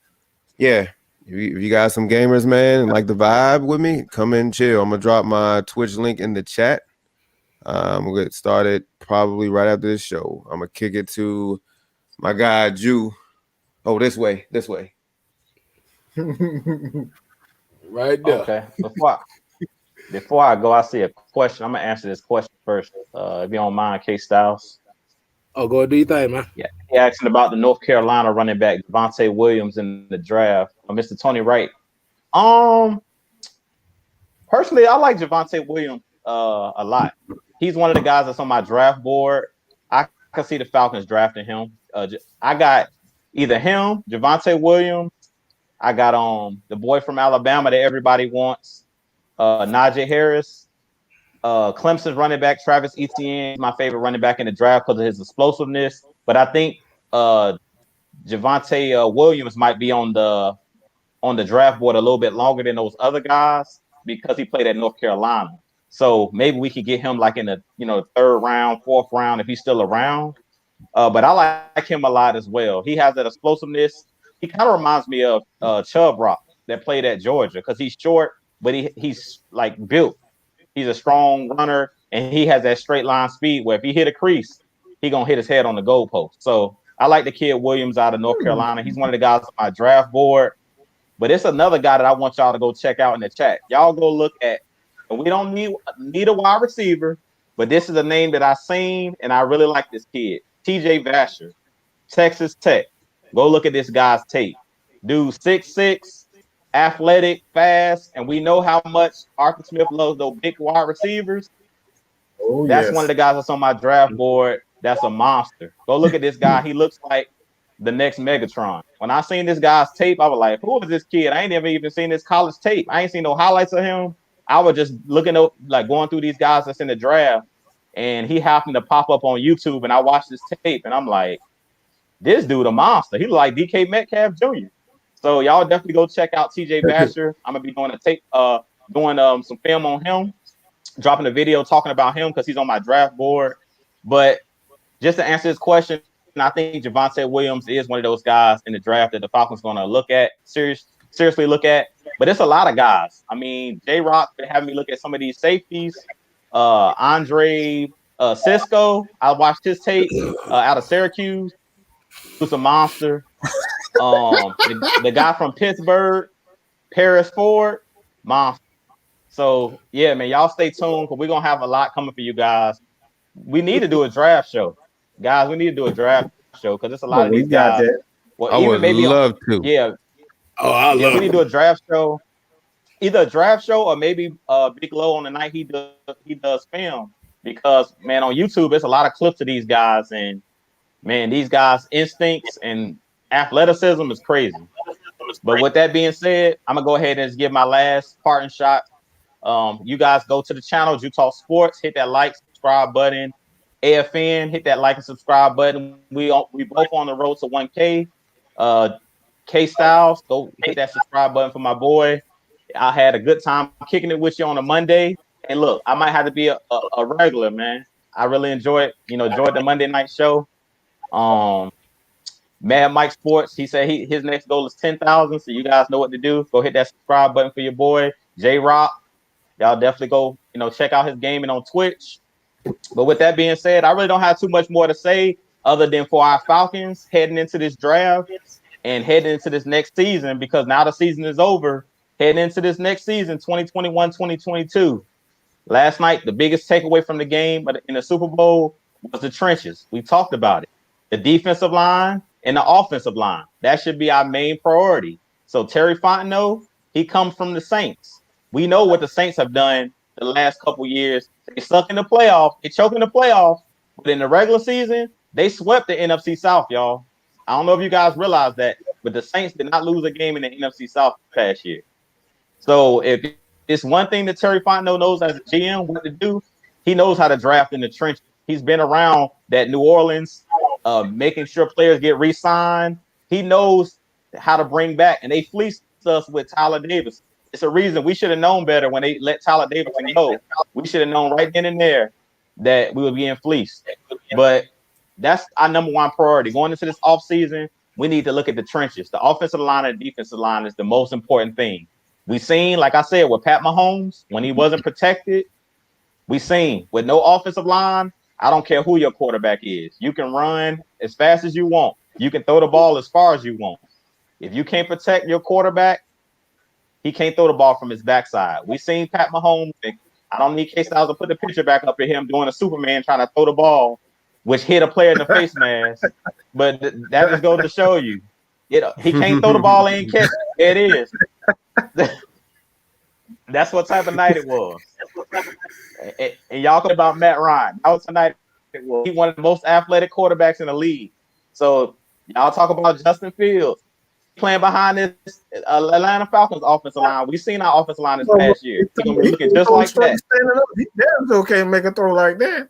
yeah. If you got some gamers, man, and like the vibe with me, come in, chill. I'm going to drop my Twitch link in the chat. We'll get started probably right after this show. I'm going to kick it to my guy, Jew. Oh, this way. Right there. Okay. Before I go, I see a question. I'm going to answer this question first. If you don't mind, Kstylz. Oh, go do your thing, man. Yeah, he asking about the North Carolina running back Javonte Williams in the draft. Mr. Tony Wright. Personally, I like Javonte Williams a lot. He's one of the guys that's on my draft board. I can see the Falcons drafting him. I got either him, Javonte Williams. I got the boy from Alabama that everybody wants, Najee Harris. Clemson's running back Travis Etienne is my favorite running back in the draft because of his explosiveness. But I think Javonte Williams might be on the draft board a little bit longer than those other guys because he played at North Carolina. So maybe we could get him like in the third round, fourth round if he's still around. But I like him a lot as well. He has that explosiveness. He kind of reminds me of Chubb Rock that played at Georgia because he's short, but he's like built. He's a strong runner, and he has that straight line speed where if he hit a crease, he going to hit his head on the goalpost. So I like the kid Williams out of North Carolina. He's one of the guys on my draft board. But it's another guy that I want y'all to go check out in the chat. Y'all go look at, and we don't need a wide receiver, but this is a name that I've seen, and I really like this kid. TJ Vasher, Texas Tech. Go look at this guy's tape. Dude, 6'6", athletic, fast, and we know how much Arthur Smith loves those big wide receivers. Oh, that's one of the guys that's on my draft board. That's a monster. Go look at this guy. He looks like the next Megatron. When I seen this guy's tape, I was like, who is this kid? I ain't never even seen this college tape. I ain't seen no highlights of him. I was just looking up, like going through these guys that's in the draft, and he happened to pop up on YouTube, and I watched this tape, and I'm like, this dude a monster. He look like DK Metcalf Jr. So y'all definitely go check out TJ Vasher. I'm gonna be doing a tape, doing some film on him, dropping a video talking about him because he's on my draft board. But just to answer this question, I think Javonte Williams is one of those guys in the draft that the Falcons gonna look at, seriously look at. But it's a lot of guys. I mean, J-Rock been having me look at some of these safeties. Andre Cisco. I watched his tape out of Syracuse. He was a monster. The guy from Pittsburgh, Paris Ford, monster. So yeah, man, y'all stay tuned because we're gonna have a lot coming for you guys. We need to do a draft show, guys. We need to do a draft show because it's a lot of we these got guys. that. Well, I even would maybe love to. yeah, I yeah. love We need to it. do a draft show, either a draft show or maybe Big Low on the night he does film because man, on YouTube, there's a lot of clips of these guys and man, these guys' instincts and athleticism is crazy. But with that being said, I'm gonna go ahead and just give my last parting shot. You guys go to the channel, Utah Sports, hit that like, subscribe button. AFN, hit that like and subscribe button. We both on the road to 1K. Kstylz, go hit that subscribe button for my boy. I had a good time kicking it with you on a Monday. And look, I might have to be a regular, man. I really enjoyed the Monday night show. Mad Mike Sports, he said his next goal is 10,000. So you guys know what to do. Go hit that subscribe button for your boy, J Rock. Y'all definitely go, check out his gaming on Twitch. But with that being said, I really don't have too much more to say other than for our Falcons heading into this draft and heading into this next season, because now the season is over, heading into this next season, 2021-2022. Last night, the biggest takeaway from the game in the Super Bowl was the trenches. We talked about it. The defensive line and the offensive line. That should be our main priority. So Terry Fontenot, he comes from the Saints. We know what the Saints have done the last couple years. They suck in the playoffs. They choke in the playoffs. But in the regular season, they swept the NFC South, y'all. I don't know if you guys realize that, but the Saints did not lose a game in the NFC South past year. So if it's one thing that Terry Fontenot knows as a GM what to do, he knows how to draft in the trenches. He's been around that New Orleans, making sure players get re-signed. He knows how to bring back, and they fleeced us with Tyler Davis. It's a reason we should have known better when they let Tyler Davidson go. We should have known right then and there that we were being fleeced. But that's our number one priority. Going into this offseason, we need to look at the trenches. The offensive line and defensive line is the most important thing. We seen, like I said, with Pat Mahomes, when he wasn't protected, we seen with no offensive line, I don't care who your quarterback is. You can run as fast as you want. You can throw the ball as far as you want. If you can't protect your quarterback, he can't throw the ball from his backside. We seen Pat Mahomes. I don't need Kstylz to put the picture back up of him doing a Superman trying to throw the ball, which hit a player in the face mask. But that just goes to show you, he can't throw the ball and catch it. There it is. That's what type of night it was. And y'all talk about Matt Ryan. That was tonight. He one of the most athletic quarterbacks in the league. So y'all talk about Justin Fields playing behind this Atlanta Falcons offensive line. We've seen our offensive line this past year. He's gonna be looking just like that. That's okay. Make a throw like that.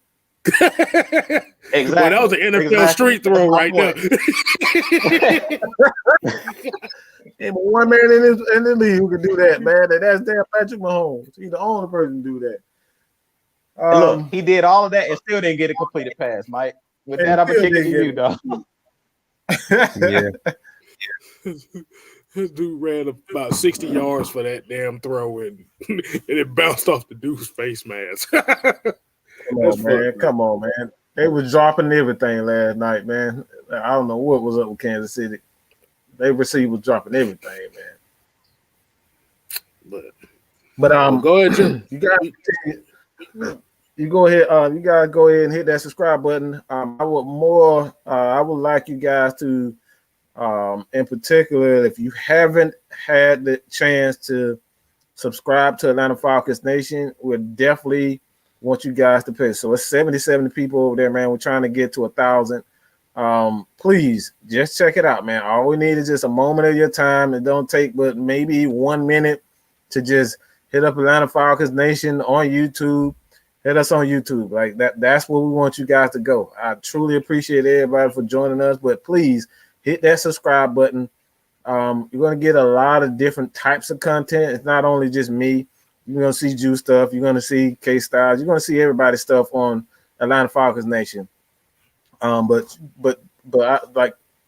Exactly. Well, that was an NFL street throw right there. Ain't but one man in the league who can do that, man. That's damn Patrick Mahomes. He's the only person to do that. Look, he did all of that and still didn't get a completed pass, Mike. With that, I'm gonna kick it to you, dog. Yeah. This dude ran about 60 yards for that damn throw, and it bounced off the dude's face mask. Come on, man. They was dropping everything last night, man. I don't know what was up with Kansas City. They received was dropping everything, man. But go ahead, Jim. You go ahead. You guys go ahead and hit that subscribe button. I would like you guys to, in particular, if you haven't had the chance to subscribe to Atlanta Falcons Nation, we definitely want you guys to pay. So it's 70 people over there, man. We're trying to get to 1,000. Please just check it out, man. All we need is just a moment of your time. It don't take but maybe 1 minute to just hit up Atlanta Falcons Nation on YouTube. Hit us on YouTube. Like that's where we want you guys to go. I truly appreciate everybody for joining us, but please hit that subscribe button. You're going to get a lot of different types of content. It's not only just me. You're going to see Juice stuff. You're going to see Kstylz. You're going to see everybody's stuff on Atlanta Falcons Nation. But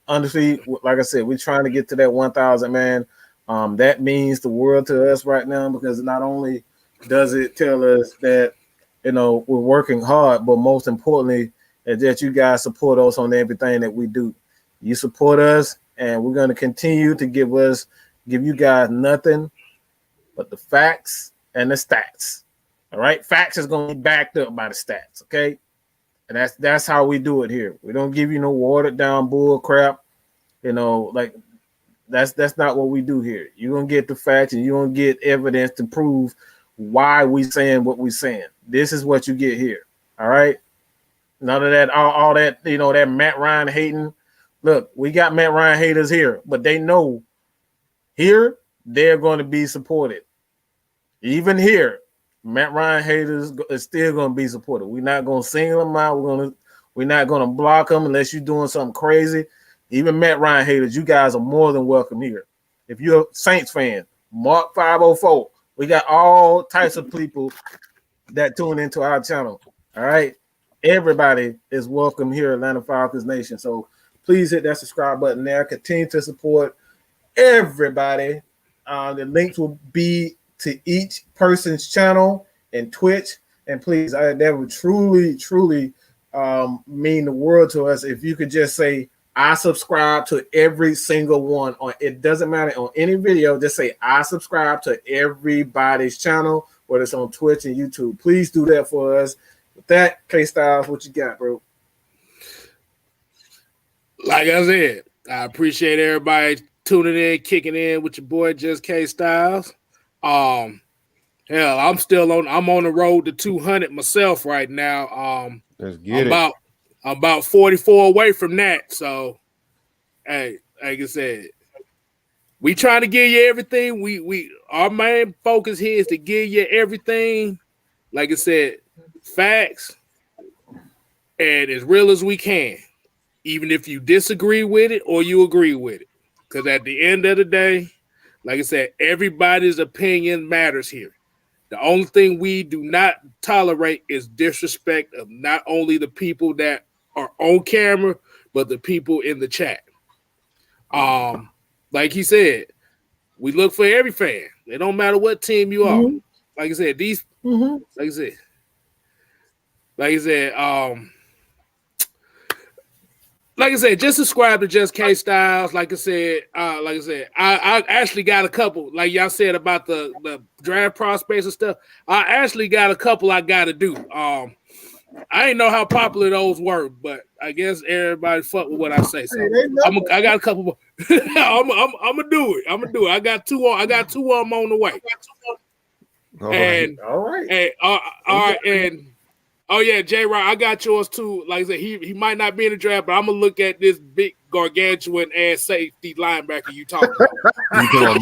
honestly, like I said, we're trying to get to that 1,000, man. That means the world to us right now, because not only does it tell us that we're working hard, but most importantly, is that you guys support us on everything that we do. You support us, and we're going to continue to give you guys nothing but the facts and the stats. All right, facts is going to be backed up by the stats. Okay, and that's how we do it here. We don't give you no watered down bull crap. Like that's not what we do here. You're gonna get the facts, and you're gonna get evidence to prove why we saying what we saying. This is what you get here. All right. None of that, all that, that Matt Ryan hating. Look, we got Matt Ryan haters here, but they know here they're going to be supported. Even here, Matt Ryan haters is still going to be supported. We're not going to single them out. We're not going to block them unless you're doing something crazy. Even Matt Ryan haters, you guys are more than welcome here. If you're a Saints fan, Mark 504. We got all types of people that tune into our channel. All right. Everybody is welcome here at Atlanta Falcons Nation. So please hit that subscribe button there. Continue to support everybody. The links will be to each person's channel and Twitch. And please, that would truly, truly mean the world to us if you could just say, I subscribe to every single one. It doesn't matter on any video. Just say, I subscribe to everybody's channel, whether it's on Twitch and YouTube. Please do that for us. With that, Kstylz, what you got, bro? Like I said, I appreciate everybody tuning in, kicking in with your boy Just Kstylz. Hell, I'm on the road to 200 myself right now. Let's get it. I'm about 44 away from that. So, hey, like I said, we trying to give you everything. Our main focus here is to give you everything. Like I said, facts and as real as we can, even if you disagree with it or you agree with it. Because at the end of the day, like I said, everybody's opinion matters here. The only thing we do not tolerate is disrespect of not only the people that are on camera, but the people in the chat. Like he said, we look for every fan. It don't matter what team you are. Mm-hmm. Like I said, like I said, just subscribe to Just Kstylz. Like I said, I actually got a couple, like y'all said about the draft prospects and stuff. I actually got a couple I got to do. I didn't know how popular those were, but I guess everybody fuck with what I say. So I got a couple more. I'm gonna do it. I got two on. I got two of them on the way. All right. And, all right. And oh yeah, J-Rock, I got yours too. Like I said, he might not be in the draft, but I'm gonna look at this big gargantuan ass safety linebacker you talking about. You talking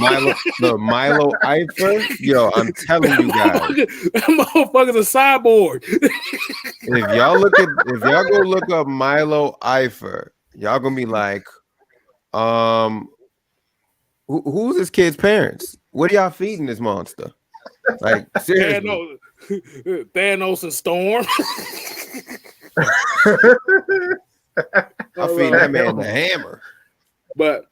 Milo Eifert? Yo, I'm telling you guys, that motherfucker's a cyborg. if y'all go look up Milo Eifert, y'all gonna be like, who's this kid's parents? What are y'all feeding this monster? Like seriously. Thanos and Storm. I feed that man the hammer. But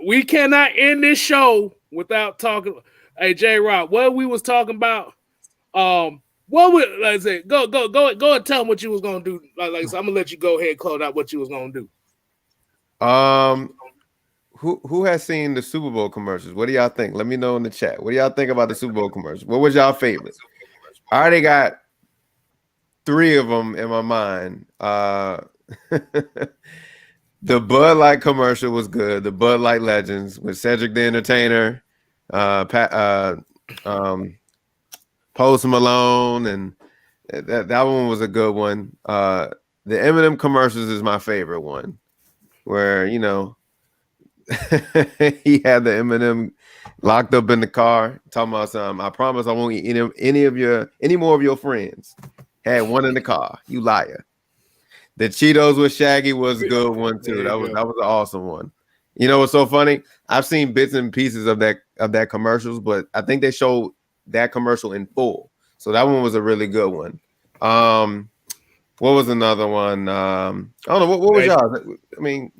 we cannot end this show without talking. Hey, J-Rock, what we was talking about? What would like I say? Go and tell them what you was gonna do. Like so I'm gonna let you go ahead and close out what you was gonna do. Who has seen the Super Bowl commercials? What do y'all think? Let me know in the chat. What do y'all think about the Super Bowl commercials? What was y'all favorite? I already got 3 of them in my mind. The Bud Light commercial was good. The Bud Light Legends with Cedric the Entertainer, Post Malone, and that one was a good one. The Eminem commercials is my favorite one, where he had the Eminem locked up in the car talking about something. I promise I won't eat any more of your friends. Had one in the car. You liar. The Cheetos with Shaggy was a good one too. That was an awesome one. You know what's so funny? I've seen bits and pieces of that commercials, but I think they showed that commercial in full. So that one was a really good one. What was another one? I don't know. What was y'all? I mean,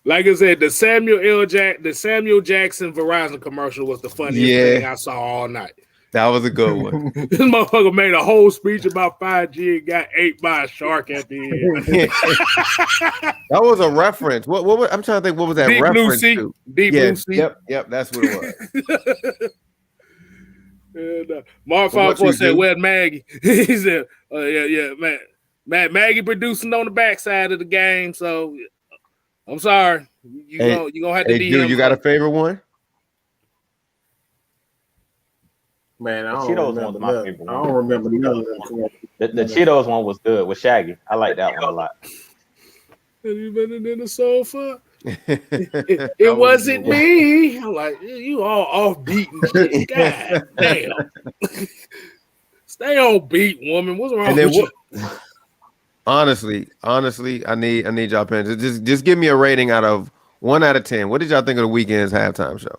Like I said, the Samuel Jackson Verizon commercial was the funniest thing I saw all night. That was a good one. This motherfucker made a whole speech about 5G and got ate by a shark at the end. That was a reference. What I'm trying to think. What was that Deep Blue reference Sea. to? Deep Yeah, Blue Sea. yep. That's what it was. And, Mark What 54 you said, do? "Where's Maggie?" He said, yeah, man. Maggie producing on the backside of the game, so I'm sorry. You gonna have to Hey, DM. dude, you got a favorite one? Man, I The don't Cheetos remember one's my nothing. favorite I one. don't remember none of them. The Cheetos one was good with Shaggy. I like that one a lot. Have you been in the sofa? That It was a wasn't good one. me. I'm like, you all off beat and shit. God damn. Stay on beat, woman. What's wrong And then with you? what? Honestly, I need y'all opinion. Just give me a rating out of 1 out of 10. What did y'all think of the weekend's halftime show?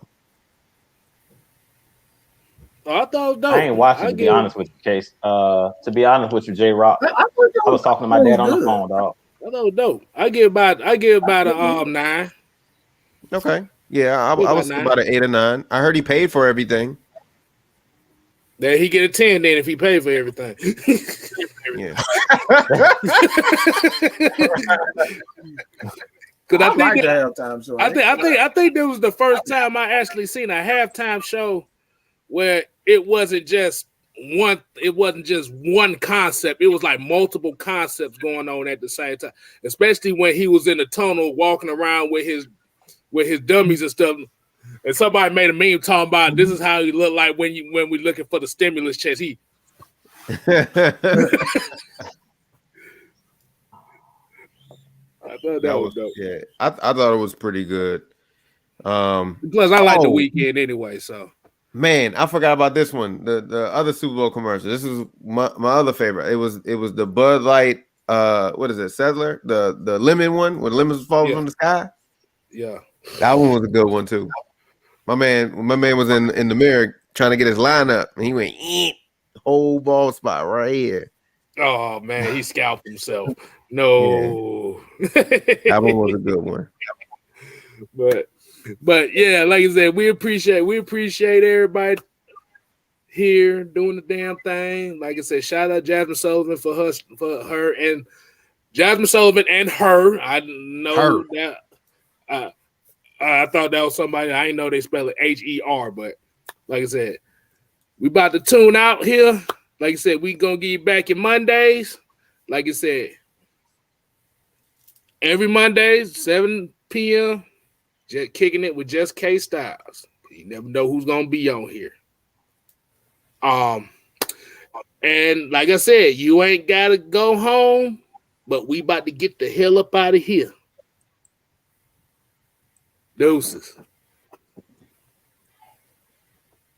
Oh, I thought it was dope. I ain't watching to be honest with you, Case. To be honest with you, J Rock, I I was talking to my dad on the phone, dog. I thought it was dope. I give about a 9. Okay. Yeah, I About was 9. about an 8 or 9. I heard he paid for everything. Then he get a 10 then if he paid for everything. Yeah. Because I like the halftime show. I think that was the first time I actually seen a halftime show where it wasn't just one concept. It was like multiple concepts going on at the same time. Especially when he was in the tunnel walking around with his dummies and stuff. And somebody made a meme talking about this is how he looked like when we looking for the stimulus checks. I thought that was dope. Yeah. I thought it was pretty good. Plus, I like the weekend anyway. So, man, I forgot about this one. The other Super Bowl commercial. This is my other favorite. It was the Bud Light. What is it? Settler, the lemon one where lemons falling from the sky. Yeah, that one was a good one too. My man was in the mirror trying to get his line up, and he went whole ball spot right here. Oh man, he scalped himself. No, that one was a good one. But yeah, like I said, we appreciate everybody here doing the damn thing. Like I said, shout out Jasmine Sullivan for her and Jasmine Sullivan and her. I know that. I thought that was somebody. I didn't know they spell it H-E-R, but like I said, we about to tune out here. Like I said, we gonna get back in Mondays. Like I said, every Mondays, 7 p.m. Just kicking it with Just Kstylz. You never know who's gonna be on here. And like I said, you ain't gotta go home, but we about to get the hell up out of here. Deuces.